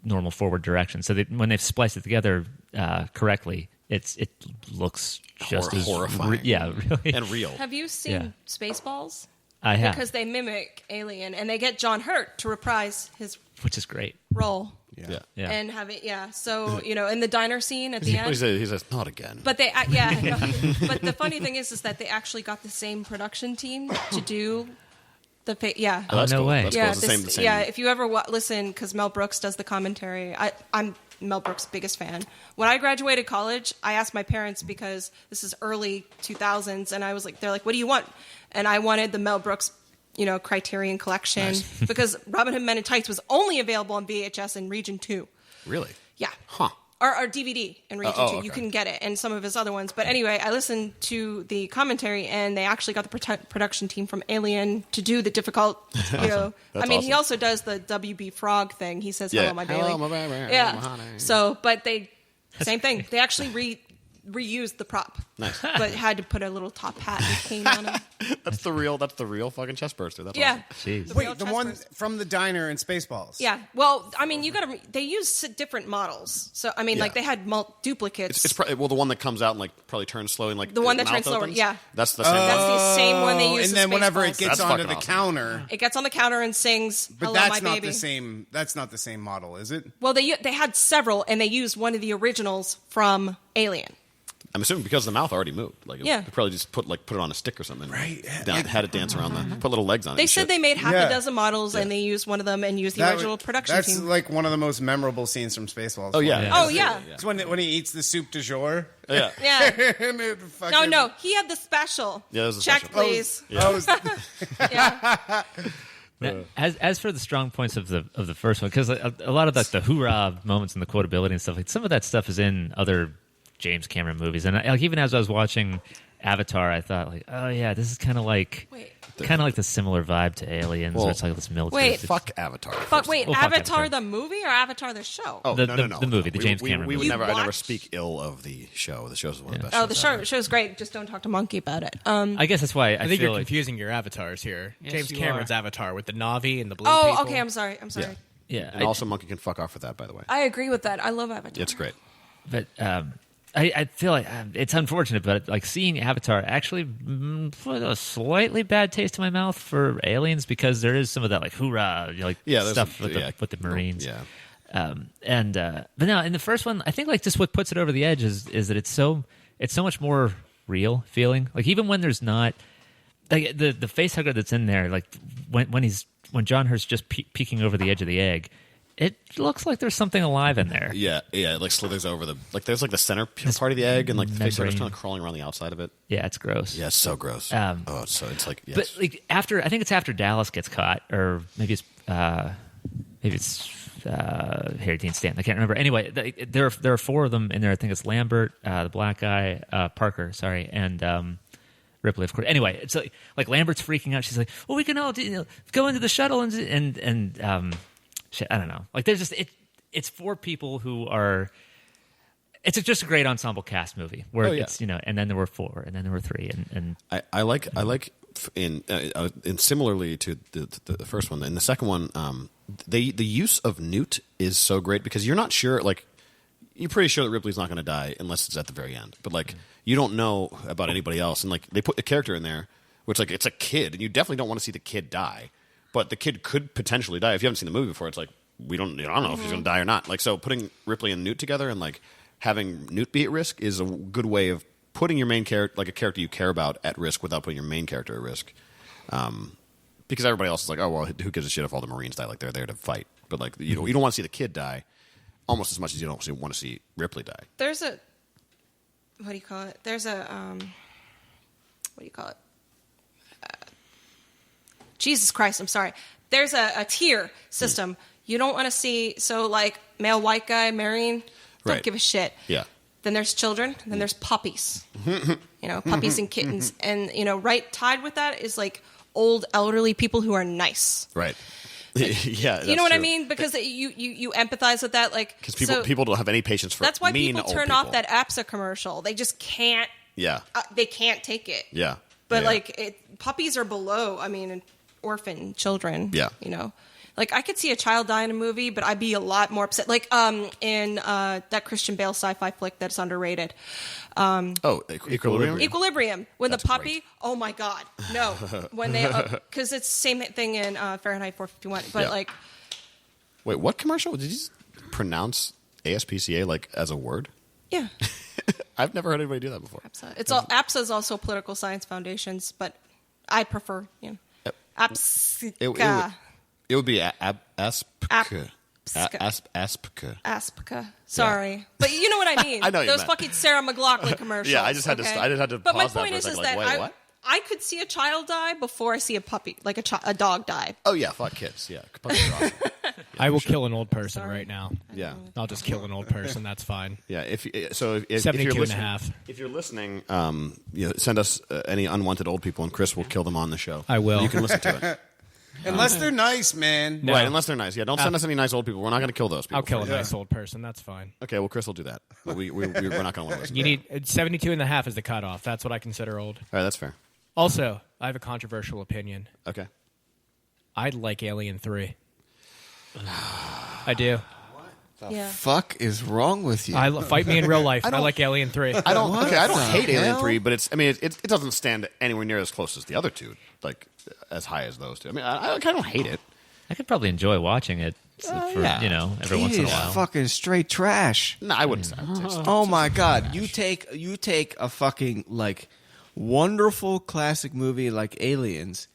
normal forward direction. So when they've spliced it together correctly, it looks just as horrifying, really, and real. Have you seen Spaceballs? I have, Because they mimic Alien, and they get John Hurt to reprise his which is great. role. Yeah. And have it, So in the diner scene at the end, He says, "Not again." but they, But the funny thing is that they actually got the same production team to do the, Oh, that's no cool. way. That's cool. It's the same. If you ever listen, because Mel Brooks does the commentary. I'm Mel Brooks' biggest fan. When I graduated college, I asked my parents, because this is early 2000s, and I was like, they're like, "What do you want?" And I wanted the Mel Brooks, Criterion Collection, because Robin Hood Men in Tights was only available on VHS in Region 2. Really? Yeah. Huh. Or DVD in Region 2. okay. You can get it, and some of his other ones. But anyway, I listened to the commentary, and they actually got the production team from Alien to do the difficult, I mean, awesome. he also does the WB Frog thing. He says, "Hello, my baby." Hello, my baby. Yeah. Hello, my honey. So, but same thing. They actually reused the prop. Nice. But had to put a little top hat and cane on him. That's the real fucking chest burster. That's Yeah. awesome. Jeez. real Wait, the chest one burster. from the diner in Spaceballs. Yeah. Well, I mean, they use different models. So, I mean, Yeah. like they had duplicates. It's probably the one that comes out and probably turns slow and The one that mouth turns slower, opens? yeah. That's the same. That's the same one they use And in then whenever it Spaceballs. gets That's onto fucking the awesome. counter, It gets on the counter and sings, but "Hello, that's my not baby." the same. That's not the same model, is it? Well, they had several, and they used one of the originals from Alien. I'm assuming because the mouth already moved. Yeah. They probably just put it on a stick or something. Right. Had it dance around put little legs on it. They and said shit. they made half Yeah. a dozen models, and they used one of them and used the original production That's team. like one of the most memorable scenes from Spaceballs. Oh yeah. Oh, yeah. It's when he eats the soup du jour. Yeah. Yeah. And it fucking- No, he had the special. Yeah, that was the Check, special. please. Oh, Now, as for the strong points of the first one, because a lot of the hoorah moments and the quotability and stuff, like some of that stuff is in other James Cameron movies, and even as I was watching Avatar, I thought like, oh yeah, this is kind of like the similar vibe to Aliens, Well, where it's like this military. wait, Fuck Avatar. But wait, Well, fuck Avatar Avatar. the movie or Avatar the show? Oh, The- no. the movie, the James Cameron we would movie. never. I never watch- speak ill of the show. The show's one of the best. Oh, shows the ever. show's great. Just don't talk to Monkey about it. I guess that's why I I think feel you're like confusing your avatars here. Yes, James you Cameron's are. avatar with the Na'vi and the blue Oh, people. okay. I'm sorry. Yeah. And I- also, Monkey can fuck off with that. By the way, I agree with that. I love Avatar. it's great. but I feel like it's unfortunate, but like seeing Avatar actually put a slightly bad taste in my mouth for Aliens, because there is some of that like hoorah, There's stuff some- with the Marines. Yeah. But now in the first one, I think like just what puts it over the edge is that it's so much more real feeling. Like even when there's not like the face hugger that's in there, like when John Hurt's just peeking over the edge of the egg, it looks like there's something alive in there. Yeah. It like slithers over there's like the center part of the egg, and like the face membrane. is kind of crawling around the outside of it. Yeah, it's gross. Yeah, it's so gross. It's like yes. But like I think it's after Dallas gets caught, or maybe it's Harry Dean Stanton. I can't remember. Anyway, there are four of them in there. I think it's Lambert, the black guy, Parker, sorry, and Ripley, of course. Anyway, it's like Lambert's freaking out. She's like, "Well, we can all go into the shuttle and shit, I don't know. Like there's just it's four people who are. It's just a great ensemble cast movie where it's and then there were four, and then there were three, and I like in similarly to the first one. In the second one, the use of Newt is so great because you're not sure. Like you're pretty sure that Ripley's not going to die unless it's at the very end. But like you don't know about anybody else, and like they put a character in there which like it's a kid, and you definitely don't want to see the kid die. But the kid could potentially die. If you haven't seen the movie before, it's like I don't know if he's going to die or not. Like so, putting Ripley and Newt together and like having Newt be at risk is a good way of putting your main character, like a character you care about, at risk without putting your main character at risk. Because everybody else is like, oh well, who gives a shit if all the Marines die? Like they're there to fight. But like you don't want to see the kid die almost as much as you don't want to see Ripley die. There's a what do you call it? There's a what do you call it? Jesus Christ, I'm sorry. there's a tier system. You don't want to see, so like male white guy marrying, don't Right. give a shit. Yeah. Then there's children, then there's puppies. Puppies and kittens. And, right tied with that is like old elderly people who are nice. Right. Yeah. You know what I true. mean? Because you empathize with that. Like, Because people don't have any patience for that's why mean people old turn people. off that APSA commercial. They just can't. Yeah. They can't take it. Yeah. But Yeah. puppies are below. I mean, orphan children. Yeah. Like I could see a child die in a movie, but I'd be a lot more upset. Like in that Christian Bale sci-fi flick that's underrated. Equilibrium. Equilibrium. When That's the puppy, great. oh my god, no. When they, because it's the same thing in Fahrenheit 451. But Yeah. like, Wait, what commercial? Did you just pronounce ASPCA like as a word? yeah, I've never heard anybody do that before. APSA. APSA is also political science foundations, but I prefer APSA. It would be ASPCA. Apska. ASPCA. Aspica. Sorry, but you know what I mean. I know what you those meant. fucking Sarah McLachlan commercials. Yeah, I just had to. okay? I just had to. But my pause that point for a is second, that like, wait, what? I could see a child die before I see a puppy, like a dog die. Oh yeah, fuck kids. Yeah, puppies are awesome. I will kill an old person Sorry. right now. Yeah, I'll just kill an old person. That's fine. yeah. If you're 72 and a listening, half. if you're listening, send us any unwanted old people, and Chris will kill them on the show. I will. You can listen to it. Unless they're nice, man. No. Right, unless they're nice. Yeah, don't send us any nice old people. We're not going to kill those people. I'll kill a for you. nice old person. That's fine. Okay, well, Chris will do that. But we're not going to want to listen. You need 72 and a half is the cutoff. That's what I consider old. All right, that's fair. Also, I have a controversial opinion. Okay. I'd like Alien 3. I do. Yeah. Fuck is wrong with you? Fight me in real life. I like Alien 3. I don't. What Okay, I don't the hate Alien hell? 3, but it's. I mean, it doesn't stand anywhere near as close as the other two, like as high as those two. I mean, I kind of don't hate it. I could probably enjoy watching it for yeah. every once in a It is while. fucking straight trash. No, I wouldn't say. It's Oh my god! You take a fucking like wonderful classic movie like Aliens,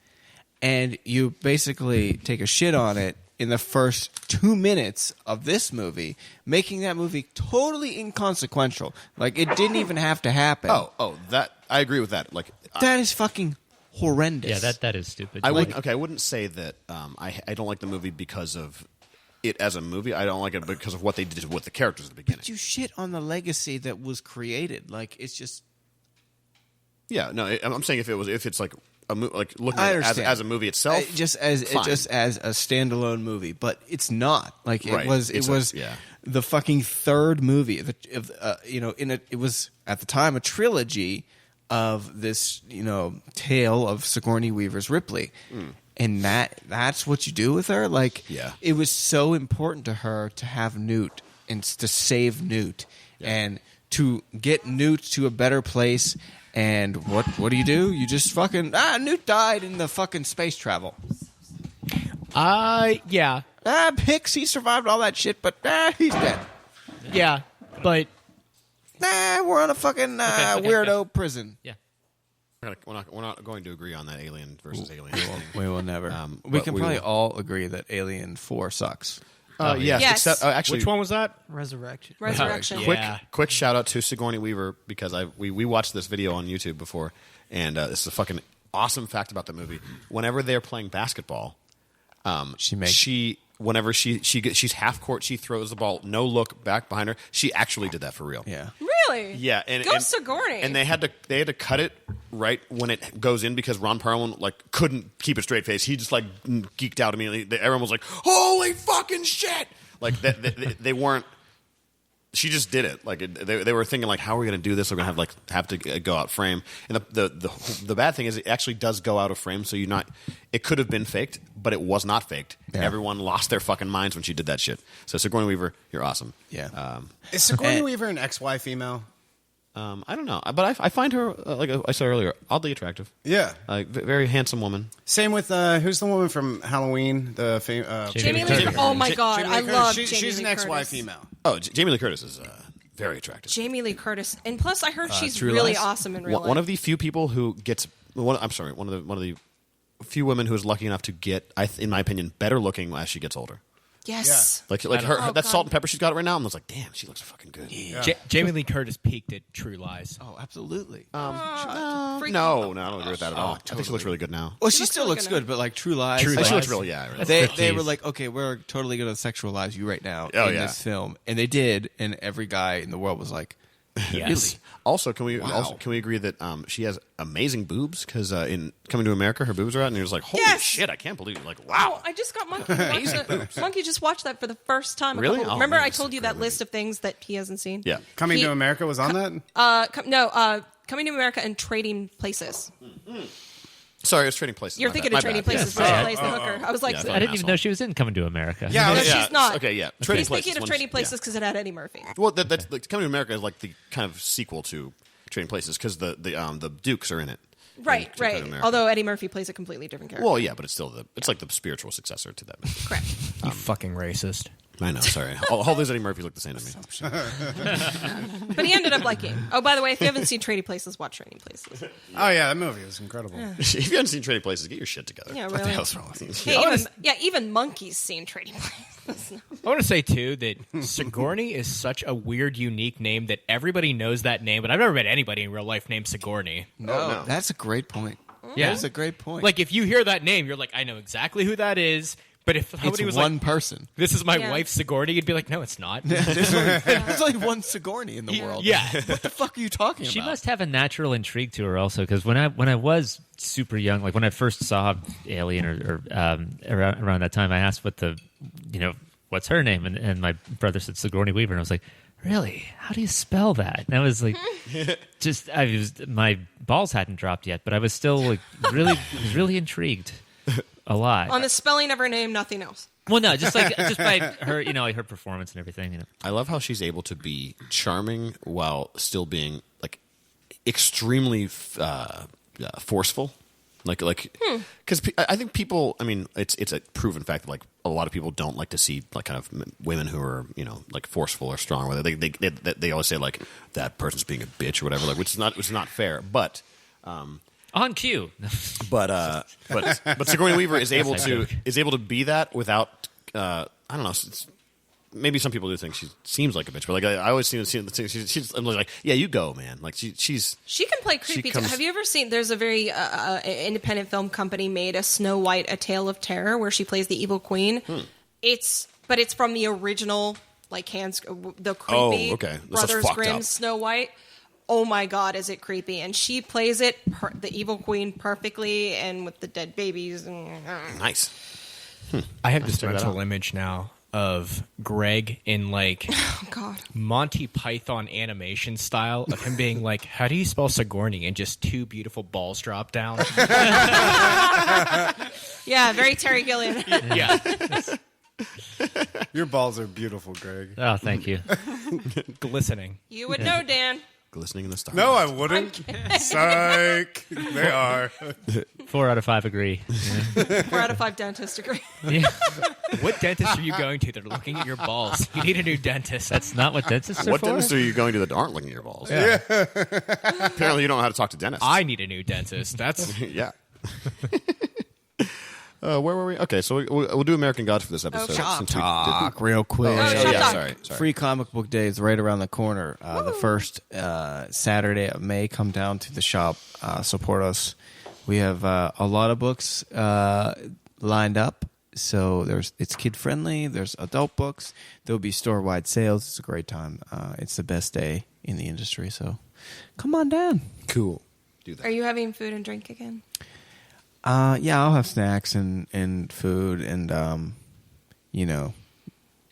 and you basically take a shit on it in the first 2 minutes of this movie, making that movie totally inconsequential. Like it didn't even have to happen. Oh, that I agree with that. Like that is fucking horrendous. Yeah, that is stupid. I wouldn't. Okay, I wouldn't say that. I don't like the movie because of it as a movie. I don't like it because of what they did with the characters at the beginning. But you shit on the legacy that was created. Like it's just. Yeah, no, I'm saying if it's like a like looking I at it understand. as a movie itself, just as fine. a standalone movie, but it's not like it Right. was. It's It was yeah. the fucking third movie. It was at the time a trilogy of this tale of Sigourney Weaver's Ripley, and that's what you do with her. Like, Yeah. it was so important to her to have Newt and to save Newt and to get Newt to a better place. And what do? You just fucking Newt died in the fucking space travel. Yeah. Hicks, he survived all that shit, but he's dead. Yeah. But We're on a fucking weirdo prison. Yeah. we're not going to agree on that Alien versus Alien. We will never. We but can we probably will. all agree that Alien 4 sucks. Yes, Yes. except actually, which one was that? Resurrection. Resurrection. Yeah. quick shout out to Sigourney Weaver because we watched this video on YouTube before, and this is a fucking awesome fact about the movie. Whenever they're playing basketball, whenever she's half court, she throws the ball, no look back behind her. She actually did that for real. Yeah. Really? Yeah, and Go Sigourney. And they had to cut it right when it goes in because Ron Perlman couldn't keep a straight face. He just geeked out immediately. Everyone was like, "Holy fucking shit!" Like they weren't. She just did it. They were thinking how are we going to do this? We're going to have to go out frame. And the bad thing is it actually does go out of frame. So it could have been faked, but it was not faked. Yeah. Everyone lost their fucking minds when she did that shit. So Sigourney Weaver, you're awesome. Yeah. Is Sigourney Weaver an XY female? I don't know, but I find her like I said earlier, oddly attractive. Yeah. Very handsome woman. Same with who's the woman from Halloween? Jamie Lee Curtis. Oh my god, Jamie I Lee love Curtis. Jamie She's Lee an XY Curtis. female. Oh, Jamie Lee Curtis is very attractive. Jamie Lee Curtis, and plus I heard she's True really Lies? awesome in real life. One of the few people who gets one of the few women who is lucky enough to get, in my opinion, better looking as she gets older. Yes. Like Oh, that God. salt and pepper she's got right now. And I was like, damn, she looks fucking good. Jamie Lee Curtis peaked at True Lies. Oh, absolutely. Freaky. No, I don't agree with that at all. I think she looks really good now. Well, she looks still really looks good. good, but like True Lies, True like, She looks really, really they Striptease. were like, okay, we're totally going to sexualize you right now Oh, in yeah. this film, and they did, and every guy in the world was like, Yes. Also, can we agree that she has amazing boobs? Because in Coming to America, her boobs are out, and you're just like, holy Yes. shit, I can't believe it. Like, wow. Oh, I just got Monkey. To watch that. Monkey just watched that for the first time. Really? Oh, Remember, man, I that's told you a great that list of things that he hasn't seen. Yeah. Coming He- to America was on that? Coming to America and Trading Places. Sorry, I was Trading Places. You're My thinking bad. of Trading My bad. Places Yeah, where she sorry. plays the hooker. I was like, Yeah, I didn't even asshole. know she was in Coming to America. Yeah, no, I was- she's not. Okay, yeah. Trading He's Places. thinking of one- Trading yeah. Places because it had Eddie Murphy. Well, that's like, Coming to America is like the kind of sequel to Trading Places because the Dukes are in it. Right, in Coming to right. America. Although Eddie Murphy plays a completely different character. Well, yeah, but it's still it's like the spiritual successor to that movie. Correct. You fucking racist. I know. Sorry, all those Eddie Murphys look the same to me. But he ended up liking. Oh, by the way, if you haven't seen Trading Places, watch Trading Places. Oh, yeah, that movie was incredible. If you haven't seen Trading Places, get your shit together. Yeah, What the really. hell's wrong with you? Hey, even Monkey's seen Trading Places. I want to say, too, that Sigourney is such a weird, unique name that everybody knows that name, but I've never met anybody in real life named Sigourney. no, that's a great point. Yeah. That's a great point. Like, if you hear that name, you're like, I know exactly who that is. But if somebody it's was one like, person. this is my Yeah. wife Sigourney, you'd be like, no, it's not. There's only one Sigourney in the world. Yeah. What the fuck are you talking She about? must have a natural intrigue to her also, because when I was super young, like when I first saw Alien or around that time, I asked what's her name, and my brother said Sigourney Weaver, and I was like, really? How do you spell that? And I was like, my balls hadn't dropped yet, but I was still like really intrigued a lot. On the spelling of her name, nothing else. Well, no, just by her, like her performance and everything. I love how she's able to be charming while still being like extremely forceful. Because I think people. I mean, it's a proven fact that like a lot of people don't like to see like kind of women who are like forceful or strong. Whether they always say like that person's being a bitch or whatever, like which is not fair. But On cue. but Sigourney Weaver is able That's to be that without I don't know. Maybe some people do think she seems like a bitch, but like I always see she's I'm like, yeah, you go, man. Like she can play creepy too. comes- Have you ever seen? There's a very independent film company made a Snow White: A Tale of Terror where she plays the evil queen. It's from the original the creepy okay. This is Brothers fucked Grimm up. Snow White. Oh my God, is it creepy? And she plays it the evil queen perfectly, and with the dead babies. nice. I have this check that mental out. image now of Greg in like Oh God. Monty Python animation style of him being like, how do you spell Sigourney? And just two beautiful balls drop down. Yeah, very Terry Gilliam. Yeah. Your balls are beautiful, Greg. Oh, thank you. Glistening. You would know, Dan. Glistening in the stars. No, I wouldn't. Psych. They are. 4 out of 5 agree. 4 out of 5 dentists agree. Yeah. What dentist are you going to? They're looking at your balls. You need a new dentist. That's not what dentists are What for. dentist are you going to that aren't looking at your balls? Yeah. Apparently, you don't know how to talk to dentists. I need a new dentist. That's yeah. Where were we? Okay, so we'll do American Gods for this episode. shop since we Talk real quick. Oh, shop talk. Sorry. Free comic book day is right around the corner. The first Saturday of May, come down to the shop, support us. We have a lot of books lined up. So it's kid friendly. There's adult books. There'll be store wide sales. It's a great time. It's the best day in the industry. So come on down. Cool. Do that. Are you having food and drink again? Yeah, I'll have snacks and food and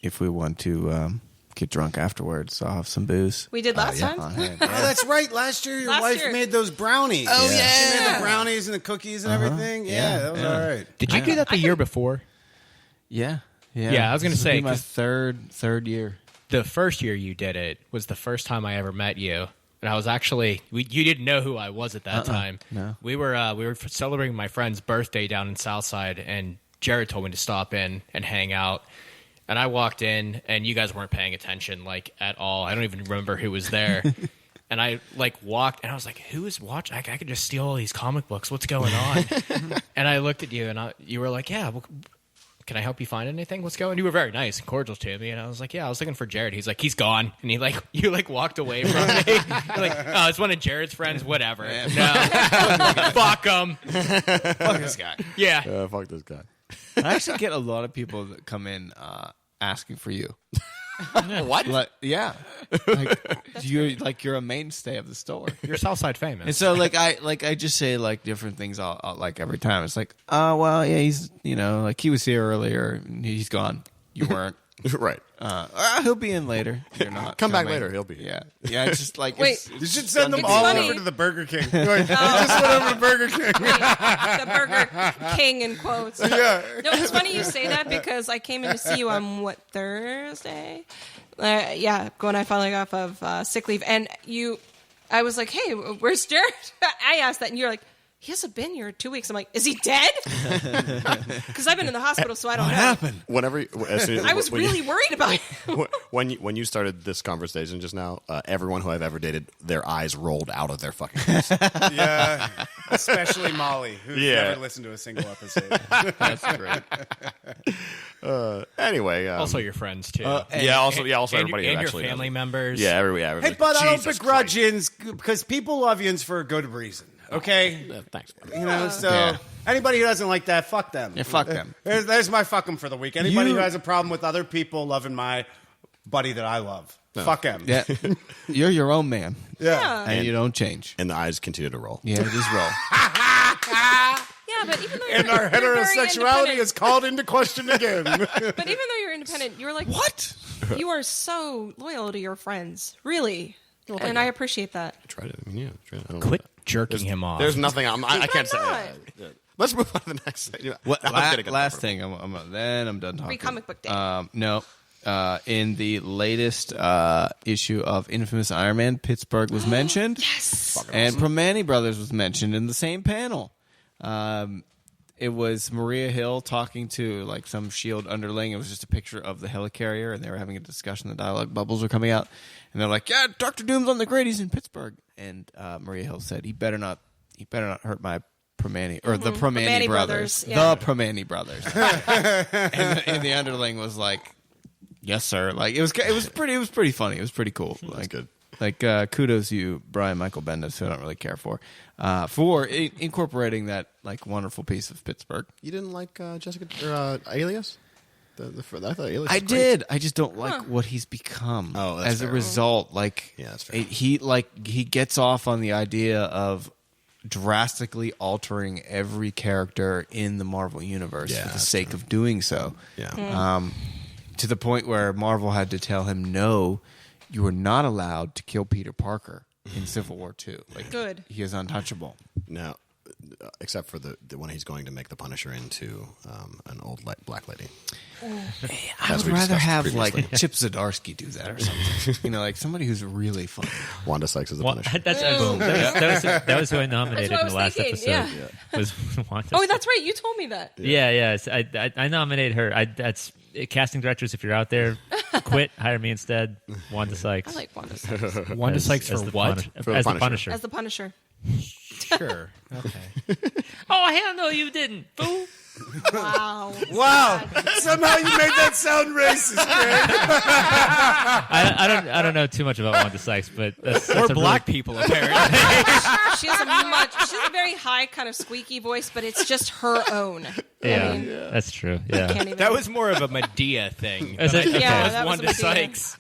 if we want to get drunk afterwards, I'll have some booze. We did last time. on hand. Oh, that's right. Last year, your Last wife year. made those brownies. Oh, She made yeah. the brownies and the cookies and everything. Yeah, that was all right. Did you do that the year before? Yeah. Yeah, I was gonna This will say, be my 'cause- third year. The first year you did it was the first time I ever met you. And I was actually, you didn't know who I was at that time. no. We were celebrating my friend's birthday down in Southside, and Jared told me to stop in and hang out. And I walked in, and you guys weren't paying attention, like, at all. I don't even remember who was there. And I, like, walked, and I was like, who is watching? I could just steal all these comic books. What's going on? And I looked at you, and you were like, yeah, well, can I help you find anything? What's going on? You were very nice and cordial to me. And I was like, yeah, I was looking for Jared. He's like, he's gone. And you walked away from me. You're like, oh, it's one of Jared's friends. Whatever. No. Fuck him. Fuck this guy. Yeah. Fuck this guy. I actually get a lot of people that come in asking for you. What? Yeah, you're a mainstay of the store. You're Southside famous. And so I just say like different things I'll like every time. It's like, oh well, yeah, he's like he was here earlier, and he's gone. You weren't. Right. He'll be in later. You're not. Come back later. He'll be. Yeah. Yeah. It's just like Wait. You should send them It's all funny. over to the Burger King. Like, just went over to Burger King. The Burger King in quotes. Yeah. No, it's funny you say that because I came in to see you on Thursday? When I finally got off of sick leave, and I was like, "Hey, where's Jared?" I asked that, and you're like, "He hasn't been here 2 weeks." I'm like, "Is he dead?" Because I've been in the hospital, so I don't know. what happened? Whenever I was really worried about him. when you started this conversation just now, everyone who I've ever dated, their eyes rolled out of their fucking heads. Yeah. Especially Molly, who's never listened to a single episode. That's great. Anyway, also your friends, too. also and, everybody who and your actually family does it. members. Yeah, everybody. Hey, but I don't Jesus begrudge yins because people love yins for a good reason. Okay? Christ. Thanks. You know, so anybody who doesn't like that, fuck them. Yeah, fuck them. There's my fuck them for the week. Anybody who has a problem with other people loving my buddy that I love, fuck him. Yeah. You're your own man, Yeah. and you don't change. And the eyes continue to roll. Yeah, just roll. Yeah, but even though And our you're very heterosexuality independent- is called into question again. But even though you're independent, you're like, What? You are so loyal to your friends, really, and I appreciate that. Try to. I mean, yeah. Try to, I don't Quit know. jerking him off. There's nothing. I can't say. not. Let's move on to the next thing. Last thing. Then I'm done talking. Pre-comic book day. No. In the latest issue of Infamous Iron Man, Pittsburgh was mentioned. Yes. And Permane Brothers was mentioned in the same panel. It was Maria Hill talking to like some S.H.I.E.L.D. underling. It was just a picture of the helicarrier, and they were having a discussion. The dialogue bubbles were coming out, and they're like, "Yeah, Dr. Doom's on the grid. He's in Pittsburgh." And Maria Hill said, "He better not hurt my Permane or the Permane brothers, yeah. the Permane brothers." and the underling was like, "Yes, sir." Like it was pretty funny. It was pretty cool. That's good. Like kudos to you, Brian Michael Bendis, who I don't really care for incorporating that like wonderful piece of Pittsburgh. You didn't like Jessica or Alias? I thought Alias. I was great. did. I just don't like what he's become. Oh, that's as fair. a result, like Yeah, that's fair. he gets off on the idea of drastically altering every character in the Marvel universe Yeah, for the that's sake of doing so. Yeah. To the point where Marvel had to tell him, "No, you are not allowed to kill Peter Parker in Civil War II. Like, Good. He is untouchable." Now, except for the when he's going to make the Punisher into an old black lady. I As would we rather discussed have previously. like Chip Zdarsky do that or something. Like somebody who's really funny. Wanda Sykes is the Well, Punisher. Boom. that was who I nominated That's in the what I last was thinking, episode. Was Wanda. Oh, that's right. You told me that. Yeah. I nominated her. That's casting directors. If you're out there, quit. Hire me instead. Wanda Sykes. I like Wanda Sykes Wanda Sykes for the what? Punisher. For the As the Punisher. Punisher. as the Punisher. Sure. Okay. Oh hell no, you didn't, fool. Wow. Wow. Somehow you made that sound racist, Greg. I don't know too much about Wanda Sykes, but that's Or a black people, apparently. She has a very high kind of squeaky voice, but it's just her own. Yeah, I mean, that's true. I Yeah. can't even. That was more of a Medea thing. Is than I it? think Yeah, it was that was Wanda Medea. Sykes.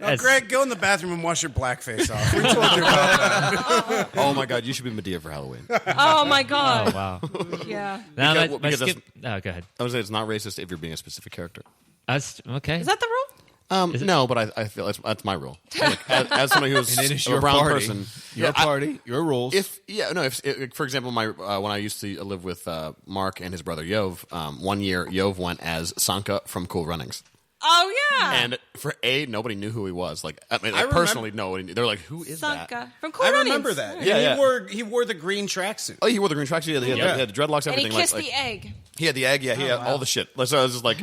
Oh, Greg, go in the bathroom and wash your blackface off. We told you about that. Oh my God, you should be Medea for Halloween. Oh my god. Oh wow. Yeah. Now Because- my because skip. Oh, go ahead. I would say it's not racist if you're being a specific character. Okay. Is that the rule? No, but I feel that's my rule. Like, as somebody who's And it is a your brown party. person, Your party, your rules. If for example, my when I used to live with Mark and his brother Yov, one year Yov went as Sanka from Cool Runnings, Oh yeah. and for nobody knew who he was. Like I mean, I remember- personally, nobody knew. They're like, who is that? Sanka from Cool I Runnings. remember that. Yeah, And yeah. He wore the green tracksuit. Oh, he wore the green tracksuit. He had the dreadlocks, And he everything. kissed like, the egg. he had the egg. Yeah, he had all the shit. So I was just like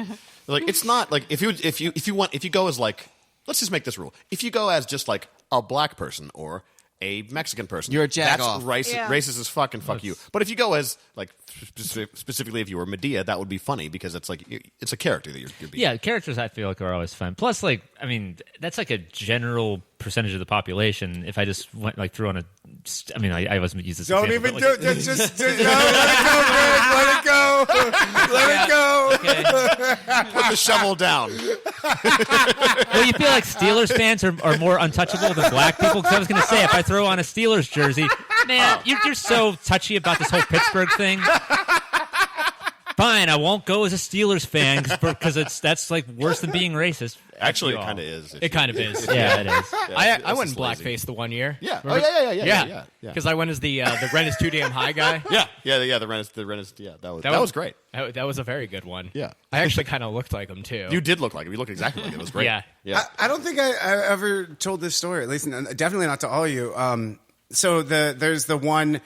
it's not like if you go as like, let's just make this rule. If you go as just like a black person or a Mexican person. You're a jack-off. That's Yeah. racist as fuck and fuck you. But if you go as, like, specifically if you were Medea, that would be funny because it's like, it's a character that you're being. Yeah, characters I feel like are always fun. Plus, like, I mean, that's like a general percentage of the population. If I just went like threw on a, I mean, I wasn't use this. Don't example, even but, do like, it. Just no, let it go, Greg. Let it go. Put the shovel down. Well, you feel like Steelers fans are more untouchable than black people? Because I was going to say, if I throw on a Steelers jersey, man, you're so touchy about this whole Pittsburgh thing. Fine, I won't go as a Steelers fan because that's like worse than being racist. Actually, it kind of is. It kind of is. Yeah, it is. I went in blackface the one year. Yeah. Remember? Oh, yeah. Because I went as the rent is too damn high guy. Yeah. The rent. Yeah, that was great. That was a very good one. Yeah. I actually kind of looked like him too. You did look like him. You looked exactly like him. It was great. Yeah. I don't think I ever told this story. At least, definitely not to all of you. So there's the one,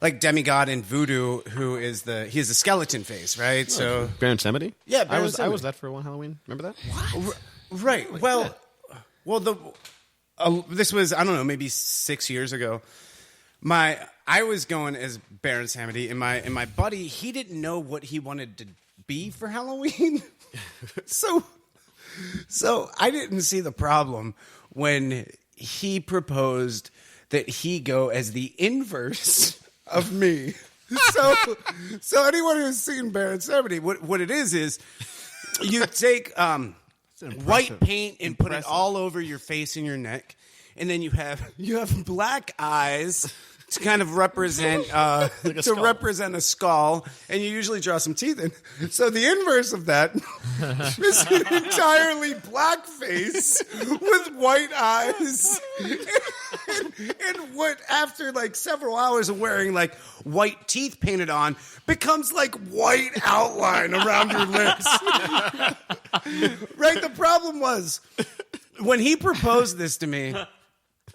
like demigod in voodoo who is he has a skeleton face, right? So Baron Samedi? Yeah, I Baron was Samedi. that for one Halloween. Remember that? right. Well, this was, I don't know, maybe 6 years ago. I was going as Baron Samedi, and my buddy, he didn't know what he wanted to be for Halloween. So I didn't see the problem when he proposed that he go as the inverse of me. So anyone who's seen Baron Samedi, what it is you take white paint and put it all over your face and your neck, and then you have black eyes to kind of represent represent a skull, and you usually draw some teeth in. So the inverse of that is an entirely black face with white eyes, and what after like several hours of wearing like white teeth painted on becomes like white outline around your lips. Right? The problem was when he proposed this to me,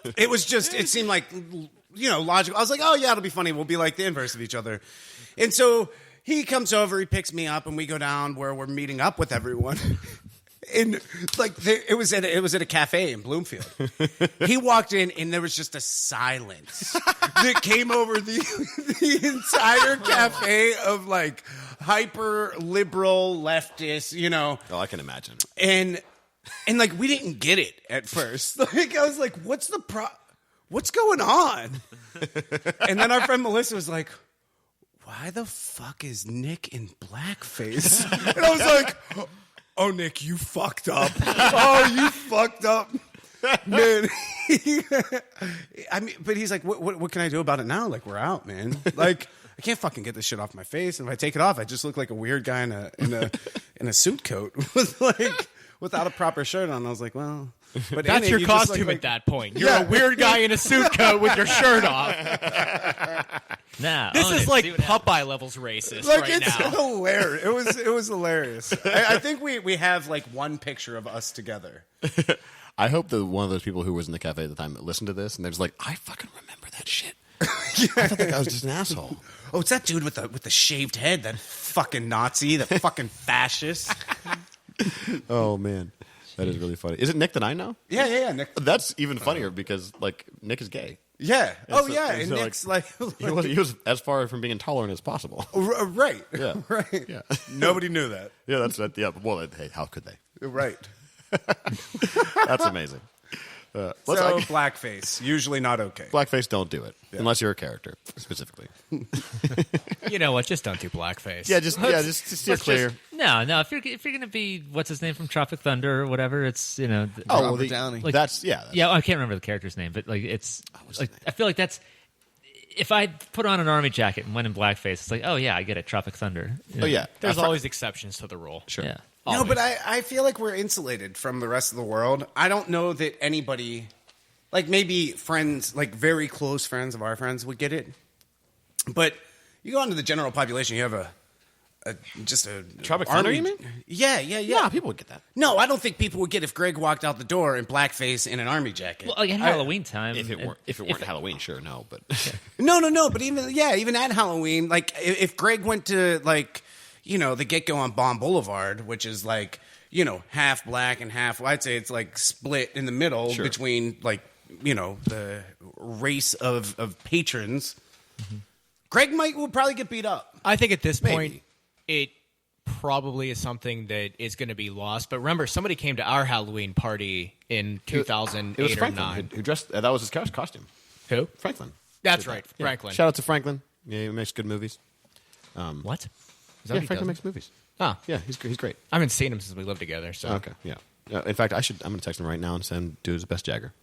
it seemed like, logical. I was like, oh yeah, it'll be funny. We'll be like the inverse of each other. And so he comes over, he picks me up, and we go down where we're meeting up with everyone. And like it was at a cafe in Bloomfield. He walked in, and there was just a silence that came over the entire cafe of like hyper liberal leftists, Oh, I can imagine. and like we didn't get it at first. Like I was like, what's going on? And then our friend Melissa was like, why the fuck is Nick in blackface? And I was like, oh, Nick, you fucked up. Oh, you fucked up. Man. I mean, but he's like, what can I do about it now? Like, we're out, man. Like, I can't fucking get this shit off my face. And if I take it off, I just look like a weird guy in a suit coat with like without a proper shirt on. I was like, well, but That's your costume at that point. You're a weird guy in a suit coat with your shirt off. Nah, This own is it. like See what happens. Popeye levels racist Like right it's now. hilarious. It was hilarious. I think we have like one picture of us together. I hope that one of those people who was in the cafe at the time that listened to this and they're just like, I fucking remember that shit. I thought that guy was just an asshole. Oh, it's that dude with the shaved head, that fucking Nazi, that fucking fascist. Oh man, that is really funny. Is it Nick that I know? Yeah, Nick. That's even funnier because like Nick is gay. Yeah. And And so, Nick's like He was as far from being intolerant as possible. right. Yeah. Right. Yeah. Nobody knew that. Yeah, that's that. Yeah, well, hey, how could they? Right. That's amazing. Blackface, usually not okay. Blackface, don't do it unless you're a character specifically. You know what? Just don't do blackface. Just steer clear. No. If you're gonna be what's his name from Tropic Thunder or whatever, it's Robert Downey. like- That's yeah. I can't remember the character's name, but like it's like I feel like that's if I put on an army jacket and went in blackface, it's like, oh yeah, I get it, Tropic Thunder. Oh yeah, There's always exceptions to the rule. sure. Yeah. No, but I feel like we're insulated from the rest of the world. I don't know that anybody, like maybe friends, like very close friends of our friends would get it. But you go into the general population, you have a Tropic army. Thunder, you mean? Yeah. Yeah, people would get that. No, I don't think people would get if Greg walked out the door in blackface in an army jacket. Well, like at Halloween time, If it weren't Halloween, sure, no, but No. But even at Halloween, like if Greg went to like, the get-go on Bomb Boulevard, which is like, half black and half, I'd say it's like split in the middle Sure. between like, the race of patrons, Greg will probably get beat up. I think at this point, Maybe. it probably is something that is going to be lost. But remember, somebody came to our Halloween party in 2008 It was or Franklin 9. who dressed. That was his costume. Who? Franklin. That's right, Yeah. Franklin. Shout out to Franklin. Yeah, he makes good movies. What? Is that Yeah, what he Franklin does? makes movies. Oh, Yeah, he's great. I haven't seen him since we lived together. So Okay, yeah. In fact, I'm going to text him right now and send do his best Jagger.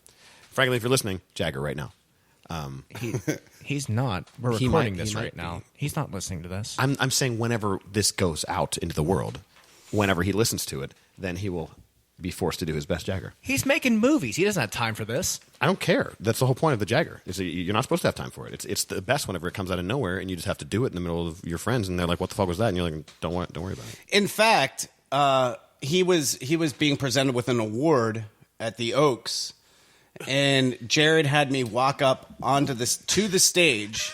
Franklin, if you're listening, Jagger right now. he's not. We're He recording might- this he might right now. be. He's not listening to this. I'm saying whenever this goes out into the world, whenever he listens to it, then he will be forced to do his best Jagger. He's making movies. He doesn't have time for this. I don't care. That's the whole point of the Jagger. Is that you're not supposed to have time for it. It's the best whenever it comes out of nowhere, and you just have to do it in the middle of your friends, and they're like, "What the fuck was that?" And you're like, "Don't worry about it." In fact, he was being presented with an award at the Oaks, and Jared had me walk up to the stage,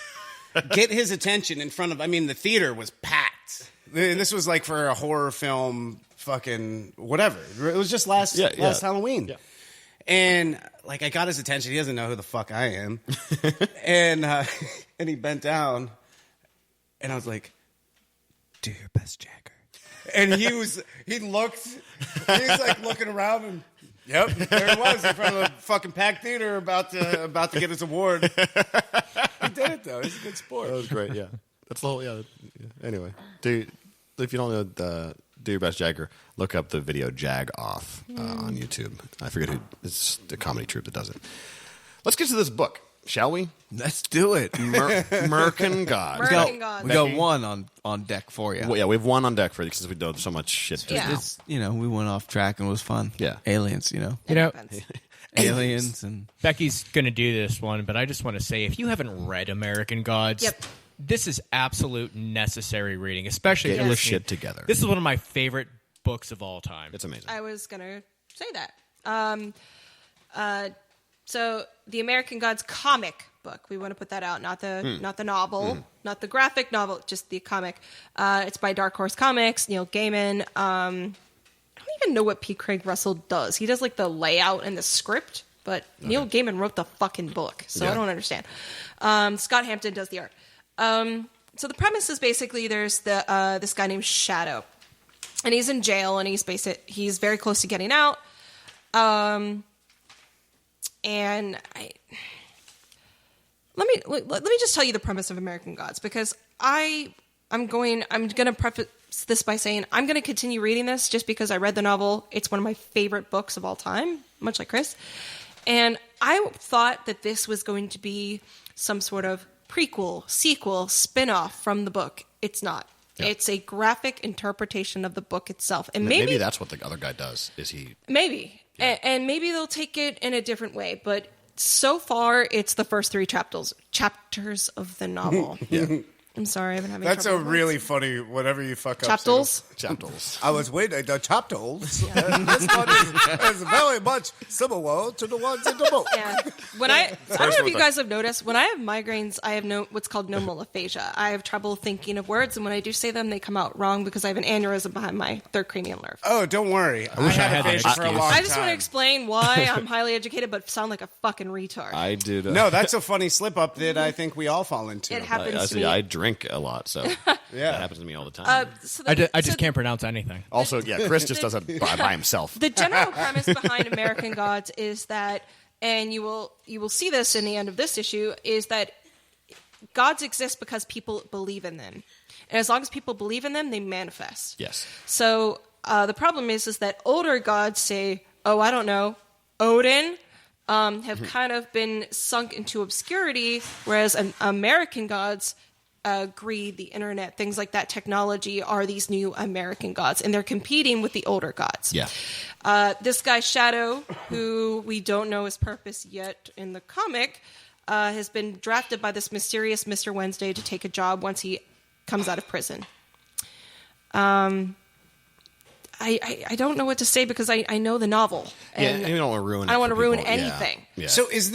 get his attention in front of. I mean, the theater was packed. And this was like for a horror film, fucking whatever. It was just last Halloween. Yeah. And like I got his attention. He doesn't know who the fuck I am. and he bent down, and I was like, "Do your best, Jagger." And he looked, he's like looking around, and yep, there he was in front of a fucking packed theater about to get his award. He did it though. He's a good sport. That was great. Yeah, that's the whole. Yeah. Anyway, if you don't know Do Your Best Jagger, look up the video Jag Off on YouTube. I forget who. It's the comedy troupe that does it. Let's get to this book, shall we? Let's do it. Merkin Gods. Merkin Gods. We got one on deck for you. Well, yeah, we have one on deck for you because we do so much shit. Yeah. It's, we went off track and it was fun. Yeah. Aliens, You know, Happens. aliens and Becky's going to do this one, but I just want to say, if you haven't read American Gods, Yep. this is absolute necessary reading, especially if Get you're your listening. shit together. This is one of my favorite books of all time. It's amazing. I was gonna say that. So the American Gods comic book. We want to put that out, not the novel, not the graphic novel, just the comic. It's by Dark Horse Comics, Neil Gaiman. I don't even know what P. Craig Russell does. He does like the layout and the script, but Neil Gaiman wrote the fucking book, so I don't understand. Scott Hampton does the art. So the premise is basically there's this guy named Shadow, and he's in jail, and he's very close to getting out. And let me just tell you the premise of American Gods, because I'm going to preface this by saying I'm going to continue reading this just because I read the novel. It's one of my favorite books of all time, much like Chris. And I thought that this was going to be some sort of prequel, sequel, spin-off from the book. It's not. Yeah. It's a graphic interpretation of the book itself. And maybe that's what the other guy does. Is he? Maybe. Yeah. And maybe they'll take it in a different way. But so far, it's the first 3 chapters of the novel. Yeah. I'm sorry, I've been having That's trouble a with really words. funny, whatever you fuck up. Chapters. I was waiting, the chapters. This one is very much similar to the ones in the book. Yeah. I don't know if you guys have noticed, when I have migraines, I have what's called nomal aphasia. I have trouble thinking of words, and when I do say them, they come out wrong because I have an aneurysm behind my third cranial nerve. Oh, don't worry. I wish I had had that aphasia for a excuse. long I just want to time. explain why I'm highly educated but sound like a fucking retard. I did. No, that's a funny slip up that I think we all fall into. It happens to me. I drink a lot, so that happens to me all the time. I just can't pronounce anything. Also, Chris just does it by himself. The general premise behind American Gods is that, and you will see this in the end of this issue, is that gods exist because people believe in them, and as long as people believe in them, they manifest. Yes. So the problem is that older gods say, "Oh, I don't know, Odin." Have kind of been sunk into obscurity, whereas American gods, greed, the internet, things like that, technology are these new American gods, and they're competing with the older gods. Yeah. This guy Shadow, who we don't know his purpose yet in the comic, has been drafted by this mysterious Mr. Wednesday to take a job once he comes out of prison. I don't know what to say because I know the novel. And you don't want to ruin it. I don't want to for ruin people. anything. Yeah. So does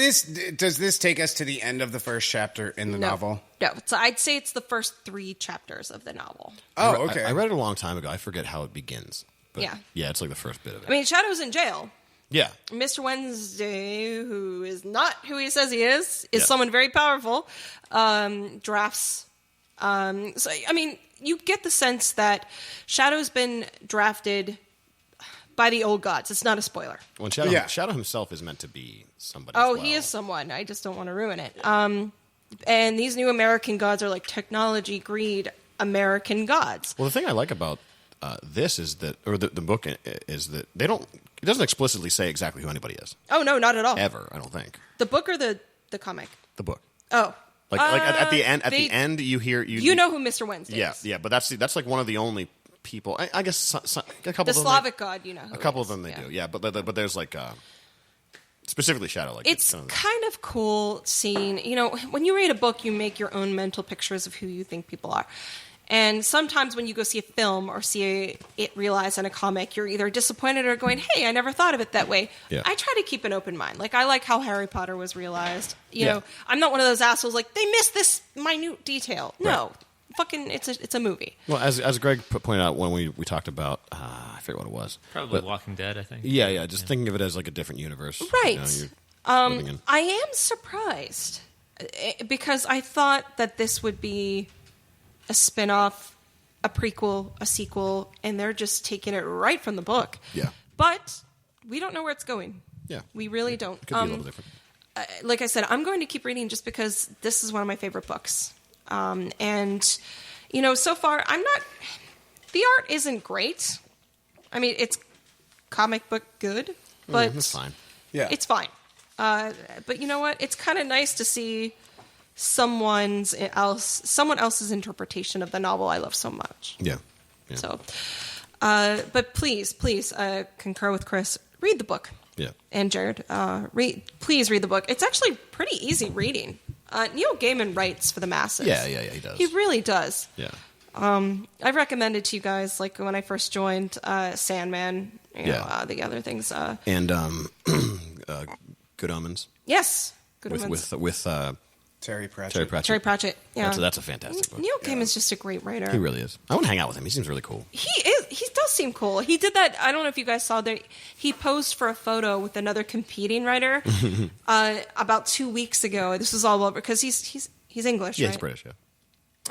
this take us to the end of the first chapter in the novel? No. So I'd say it's the first 3 chapters of the novel. Oh, okay. I read it a long time ago. I forget how it begins. But Yeah. Yeah, it's like the first bit of it. I mean, Shadow's in jail. Yeah. Mr. Wednesday, who is not who he says he is Yeah. someone very powerful, drafts. So, I mean, you get the sense that Shadow's been drafted by the old gods. It's not a spoiler. Well, Shadow, Yeah. Shadow himself is meant to be somebody. Oh, as well. he is someone. I just don't want to ruin it. And these new American gods are like technology, greed, American gods. Well, the thing I like about this is that, or the book is that they don't. It doesn't explicitly say exactly who anybody is Oh, no, not at all. ever. I don't think The book or the comic? the book. Oh. Like at the end, they- the end, you hear You know who Mr. Wednesday Yeah, is. yeah, but that's like one of the only people. I guess a couple. The of them Slavic god, you know. a couple of them they do. Yeah, but there's like specifically Shadow. Like It's kind of cool seeing, when you read a book, you make your own mental pictures of who you think people are. And sometimes when you go see a film or see it realized in a comic, you're either disappointed or going, hey, I never thought of it that way. Yeah. I try to keep an open mind. Like, I like how Harry Potter was realized. You Yeah. know, I'm not one of those assholes like, they missed this minute detail. No. Right. Fucking, it's a movie. Well, as Greg pointed out when we talked about, I forget what it was. Probably But- Walking Dead, I think. Yeah, just thinking of it as like a different universe. Right. You're living in. I am surprised because I thought that this would be a spin-off, a prequel, a sequel, and they're just taking it right from the book. Yeah. But we don't know where it's going. Yeah. We really don't. Could be a little different. Like I said, I'm going to keep reading just because this is one of my favorite books. And, so far, the art isn't great. I mean, it's comic book good, but That's fine. Yeah. it's fine. But you know what? It's kind of nice to see someone else's interpretation of the novel I love so much. Yeah. Yeah. So, but please, concur with Chris. Read the book. Yeah. And Jared, please read the book. It's actually pretty easy reading. Neil Gaiman writes for the masses. Yeah, he does. He really does. Yeah. I've recommended to you guys, like when I first joined, Sandman. The other things. And Good Omens. Yes, Good Omens. with Terry Pratchett. Terry Pratchett. Yeah, That's a fantastic book. Neil Gaiman's just a great writer. He really is. I want to hang out with him. He seems really cool. He is. He does seem cool. He did that. I don't know if you guys saw that. He posed for a photo with another competing writer about 2 weeks ago. This was all over because he's English. Yeah, right? he's British. Yeah.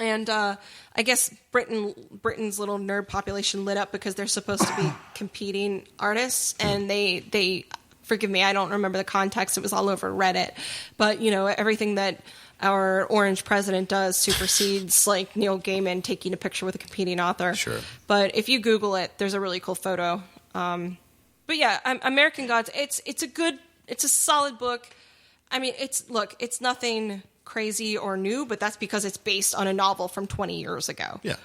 And I guess Britain's little nerd population lit up because they're supposed to be competing artists, and they forgive me, I don't remember the context. It was all over Reddit, but everything that our orange president does supersedes like Neil Gaiman taking a picture with a competing author. Sure. But if you Google it, there's a really cool photo. But yeah, American Gods. It's a solid book. I mean, it's nothing crazy or new, but that's because it's based on a novel from 20 years ago. Yeah.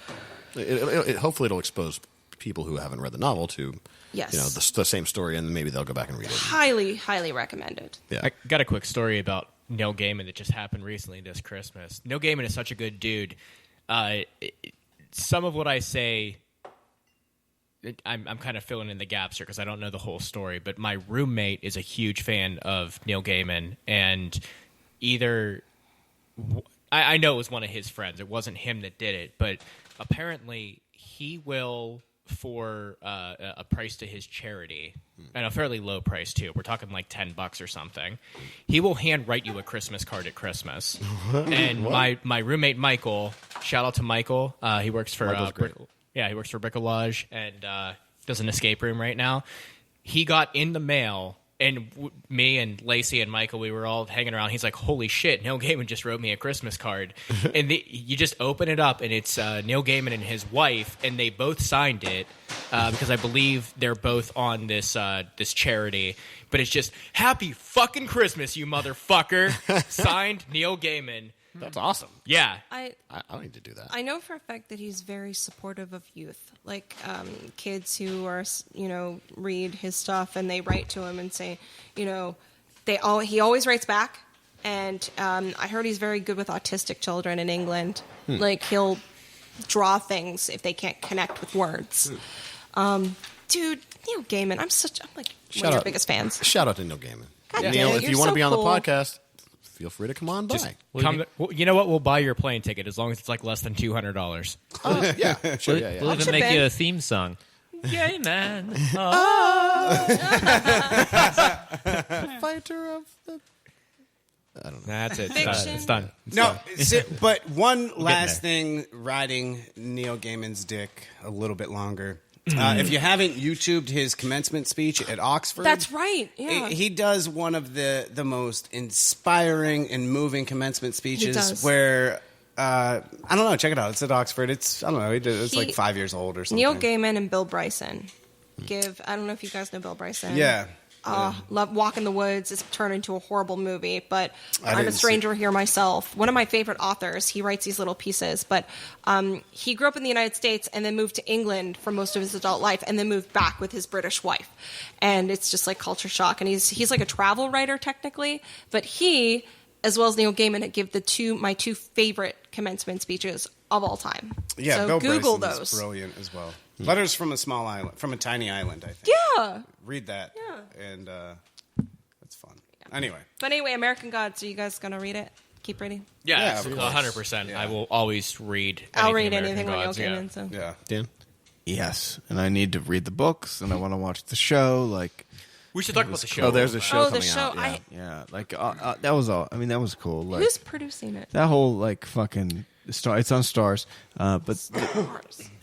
Hopefully it'll expose people who haven't read the novel to Yes. the same story, and maybe they'll go back and read it. Highly, highly recommended. Yeah. I got a quick story about Neil Gaiman that just happened recently this Christmas. Neil Gaiman is such a good dude. Some of what I say, I'm kind of filling in the gaps here because I don't know the whole story, but my roommate is a huge fan of Neil Gaiman, and I know it was one of his friends. It wasn't him that did it, but apparently he will, for a price to his charity, and a fairly low price too. We're talking like $10 or something. He will handwrite you a Christmas card at Christmas. And my roommate Michael, shout out to Michael. He works for he works for Bricolage and does an escape room right now. He got in the mail. And me and Lacey and Michael, we were all hanging around. He's like, holy shit, Neil Gaiman just wrote me a Christmas card. And you just open it up, and it's Neil Gaiman and his wife, and they both signed it because I believe they're both on this this charity. But it's just, happy fucking Christmas, you motherfucker. Signed, Neil Gaiman. That's awesome. Yeah. I need to do that. I know for a fact that he's very supportive of youth, like kids who are, read his stuff and they write to him and say, he always writes back. And I heard he's very good with autistic children in England. Like he'll draw things if they can't connect with words. Dude, Neil Gaiman, I'm one of your biggest fans. Shout out to Neil Gaiman. God damn Neil, it, if you're you want to so be on the cool. podcast, feel free to come on by. You know what? We'll buy your plane ticket as long as it's like less than $200. Yeah, sure. We'll even chip make in. you a theme song. gay man. Fighter of the. I don't know. That's it. Fiction. It's done. No, but one last thing, riding Neil Gaiman's dick a little bit longer. If you haven't YouTubed his commencement speech at Oxford, That's right. Yeah. he does one of the most inspiring and moving commencement speeches. does. Where I don't know, check it out. It's at Oxford. It's I don't know. It's like 5 years old or something. Neil Gaiman and Bill Bryson give. I don't know if you guys know Bill Bryson. Yeah. Love Walk in the Woods. It's turned into a horrible movie, but I'm a didn't stranger here myself. One of my favorite authors. He writes these little pieces, but he grew up in the United States and then moved to England for most of his adult life, and then moved back with his British wife. And it's just like culture shock. And he's like a travel writer technically, but he, as well as Neil Gaiman, give my two favorite commencement speeches of all time. Yeah, so Bill Google Bryson's those. brilliant as well. Letters from a Small Island, from a Tiny Island, I think. Yeah. Read that. Yeah. And it's fun. Anyway. But anyway, American Gods. Are you guys gonna read it? Keep reading. Yeah, of course. 100%. Yeah. I will always read. I'll read American anything when Neil Gods, yeah. Gaiman. So. Yeah. Dan? Yes, and I need to read the books, and I want to watch the show. Like, We should talk about the show. Oh, there's a show Oh, coming the show. out. Yeah. yeah, like that was all. I mean, that was cool. Like Who's producing it? that whole like fucking star. It's on Stars, but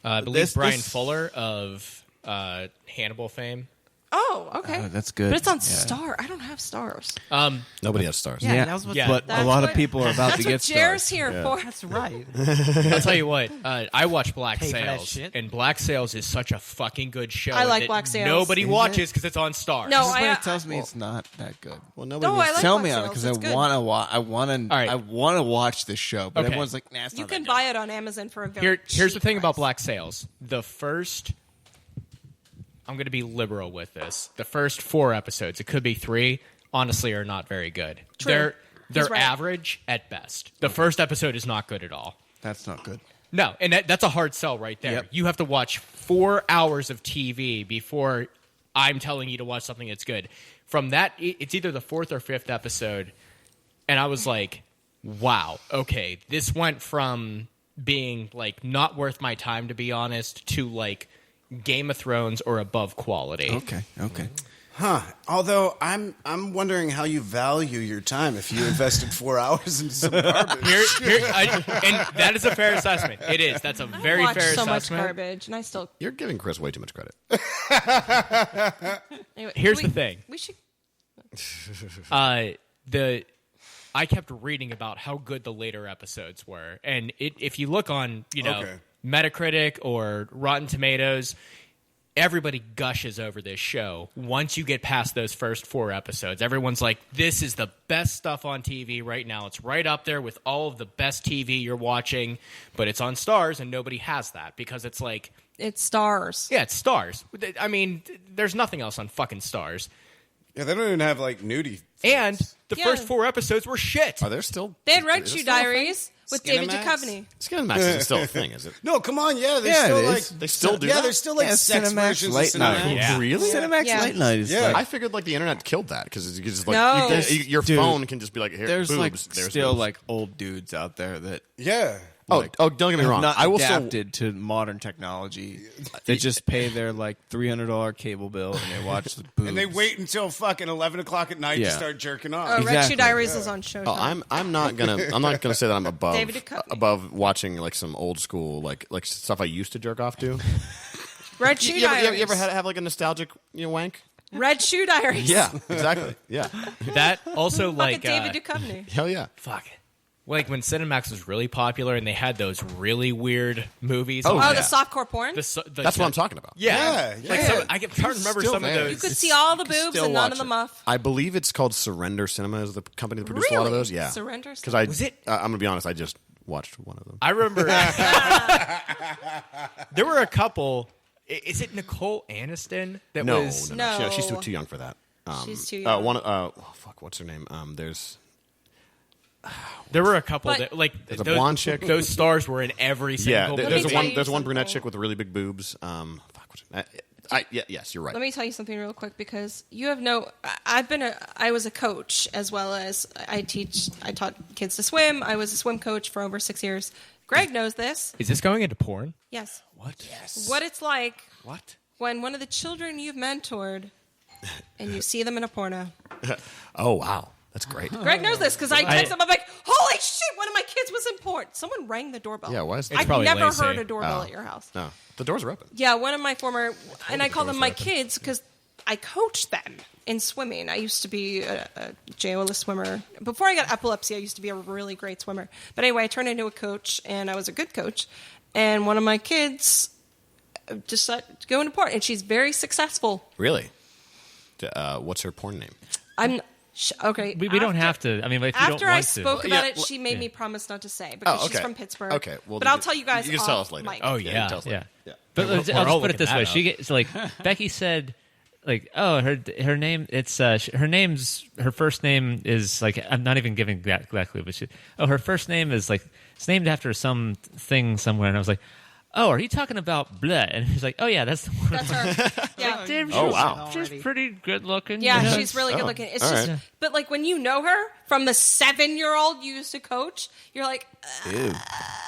I believe This- Brian this- Fuller of Hannibal fame. Oh, okay. that's good. But it's on Yeah. Star. I don't have Stars. Nobody has stars. Yeah, that was what. Yeah. But a That's lot of what- people are about to That's get what Jer's Stars. here Yeah. for. That's right. I'll tell you what. I watch Black Pay for that Sails, shit. and Black Sails is such a fucking good show. I like that Black Sails. Nobody Is watches because it's on Stars. No, Everybody tells me it's not that good. Well, nobody. No, needs I like Tell Black me on it Sails. because It's I good. want to. right. I want to watch this show, but Okay. everyone's like, "Nah, it's You not can that buy it on Amazon for a very Here's the cheap thing about price. Black Sails. The first, I'm going to be liberal with this. The first 4 episodes, it could be 3, honestly, are not very good. True. They're He's right. average at best. The first episode is not good at all. That's not good." No, and that's a hard sell right there. Yep. You have to watch 4 hours of TV before I'm telling you to watch something that's good. From that, it's either the 4th or 5th episode, and I was like, wow, okay, this went from being like not worth my time, to be honest, to like Game of Thrones or above quality. Okay. Huh. Although I'm wondering how you value your time if you invested 4 hours into some garbage. And that is a fair assessment. It is. That's a very Watch fair so much assessment. garbage, and I still. You're giving Chris way too much credit. Anyway, Here's the thing. We should. I kept reading about how good the later episodes were, and if you look on Okay. Metacritic or Rotten Tomatoes, everybody gushes over this show. Once you get past those first 4 episodes, everyone's like, "This is the best stuff on TV right now. It's right up there with all of the best TV you're watching." But it's on Stars, and nobody has that because it's like, It's Stars. yeah, it's Stars. I mean, there's nothing else on fucking Stars. Yeah, they don't even have like nudie. And the Yeah. first 4 episodes were shit. Are there still? They had Red is Shoe there still a thing? Diaries with David Skinemax? Duchovny. Skinemax isn't still a thing, is it? No, come on, yeah, there's Yeah, still it like is. They still do Yeah, that? there's still like Yeah, sex Cinemax versions late of night. Cinemax. Yeah. Really? Cinemax Yeah. Late Night is Yeah. like I figured like the internet killed that because you just like No. your Dude, phone can just be like, here, there's boobs. like there's still boobs. like old dudes out there that Yeah. don't get me wrong. not I will still adapted to modern technology. They just pay their like $300 cable bill and they watch the boobs. And they wait until fucking 11 o'clock at night to Yeah. start jerking off. Red Shoe Exactly. Diaries is on Showtime. Oh, I'm not gonna say that I'm David Duchovny. above watching like some old school like stuff I used to jerk off to. Red Shoe you Diaries. ever have like a nostalgic wank? Red Shoe Diaries. Yeah, exactly. Yeah, That also Fucking like David Duchovny. hell yeah. fuck. Like when Cinemax was really popular and they had those really weird movies. Oh, Oh, yeah. the softcore porn. the That's what I'm talking about. Yeah, Yeah, Like yeah. some, I can try to remember Still some there. of You those. could see all the boobs still and none watch of the it. muff. I believe it's called Surrender Cinema is the company that produced a lot of Really? those. Yeah, Surrender because I Was it- I'm gonna be honest. I just watched one of them. I remember there were a couple. Is it Nicole Aniston that no, was? No. She's too young for that. She's too young. What's her name? There were a couple But- that like There's a those, blonde chick. Those stars were in every Yeah, single. there's me a tell one. you There's one brunette something. chick with really big boobs. Yes, you're right. Let me tell you something real quick because you have no. I was a coach as well as I taught kids to swim. I was a swim coach for over 6 years. Greg knows this. Is this going into porn? Yes. What? What it's like What? when one of the children you've mentored and you see them in a porno. Oh, wow. That's great. Greg knows this because I text him. I'm like, holy shit, one of my kids was in porn. Someone rang the doorbell. Yeah, why is that? I've probably never Lacey. heard a doorbell at your house. No. The doors are open. Yeah, one of my former, and I call them doors my are open. kids because I coached them in swimming. I used to be a JOLA swimmer. Before I got epilepsy, I used to be a really great swimmer. But anyway, I turned into a coach, and I was a good coach. And one of my kids decided to go into porn, and she's very successful. Really? What's her porn name? Okay. We don't have to. I mean, if you don't After want I to. spoke about it, she made me promise not to say because she's from Pittsburgh. Okay. Well, but I'll tell you guys. You can tell us later. Mic. Oh, you yeah. tell us later. Yeah. Yeah. But We're I'll just all put it this looking way: that she gets like Becky said, like, oh, her name. It's her first name is like, I'm not even giving that clue, but her first name is like, it's named after some thing somewhere, and I was like, oh, are you talking about blood? And he's like, oh yeah, that's the one. That's her. Yeah. Damn, Oh, wow. she's pretty good looking. Yeah, she's really good looking. It's all just, right. but like when you know her from the 7-year-old you used to coach, you're like, Ew.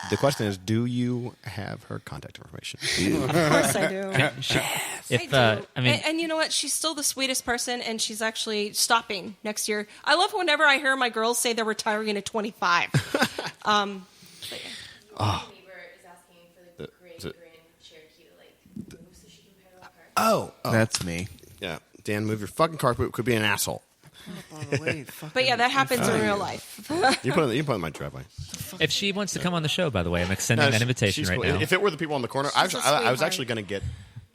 The question is, do you have her contact information? of course I do. If I do. I mean, and you know what? She's still the sweetest person, and she's actually stopping next year. I love whenever I hear my girls say they're retiring at 25. neighbor is asking for the great grand Cherokee to move so she can parallel park. Oh. That's me. Yeah. Dan, move your fucking carpet. Could be an asshole. But yeah, that happens in real life. You put it in my driveway. if she wants to come on the show, by the way, I'm extending that invitation She's right cool. now. If it were the people on the corner, I was sweetheart. actually going to get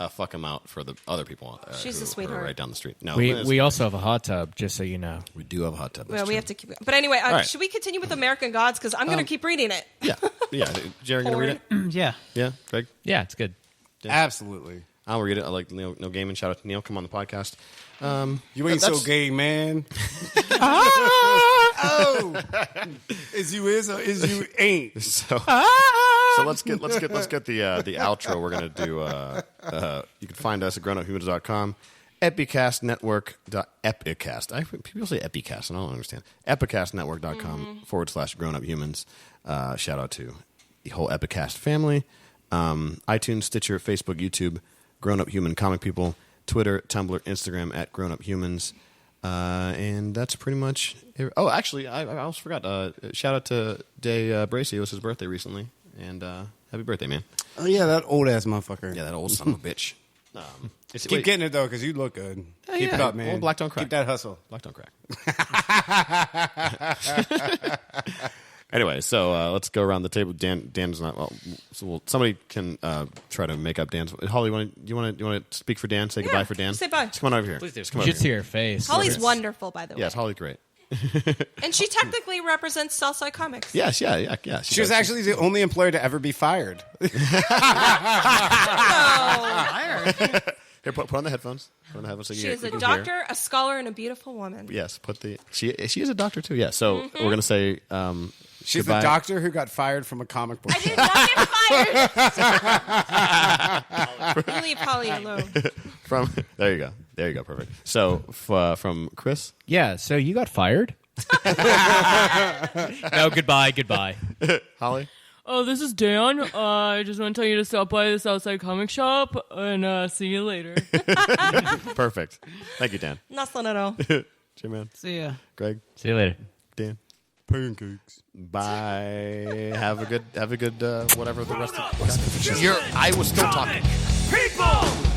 a fuck them out for the other people. She's a who are sweetheart. right down the street. No, We also have a hot tub, just so you know. we do have a hot tub. Well, we have to keep it. But anyway, right. should we continue with American Gods? Because I'm going to keep reading it. Yeah. Jerry, gonna read it? Yeah. Yeah, Greg. Yeah, it's good. Absolutely. I'll read it. I like Neil Gaiman. Shout out to Neil. Come on the podcast. You ain't so that's- gay, man. Oh, is you is or is you ain't? So let's get the outro. We're gonna do. You can find us at grownuphumans.com, Epicast Network. Epicast. People say Epicast, and I don't understand. Epicastnetwork.com /grownuphumans. Shout out to the whole Epicast family. iTunes, Stitcher, Facebook, YouTube, Grown Up Human Comic People, Twitter, Tumblr, Instagram at Grown Up Humans. And that's pretty much it. Oh, actually, I almost forgot. Shout out to Day Bracey. It was his birthday recently. And happy birthday, man. Oh yeah, that old ass motherfucker. Yeah, that old son of a bitch. Keep getting it though, because you look good. Keep it up, man. Well, black don't crack. Keep that hustle. Black don't crack. Anyway, so let's go around the table. Dan's not well. So somebody can try to make up Dan's. Holly, you want to speak for Dan? Say goodbye for Dan. Say bye. Just come on over here. Please do. Just come You over should see here. her face. Holly's wonderful, by the way. Yes, Holly's great. And she technically represents Southside Comics. Yes, yeah. She was actually the only employee to ever be fired. Here, put on the headphones. Put on the headphones. So She you is a can doctor, hear. a scholar, and a beautiful woman. Yes, she is a doctor too. Yeah. So we're gonna say She's goodbye. the doctor who got fired from a comic book. I did not get fired. You leave Holly alone. From there you go, perfect. So from Chris. Yeah, so you got fired? No, goodbye. Holly. Oh, this is Dan. I just want to tell you to stop by this outside comic shop and see you later. Perfect. Thank you, Dan. Nothing at all. J-Man. See ya. Greg. See you later. Dan. Pancakes. Bye. Have a good whatever the rest of Grown-up, I was still talking. People!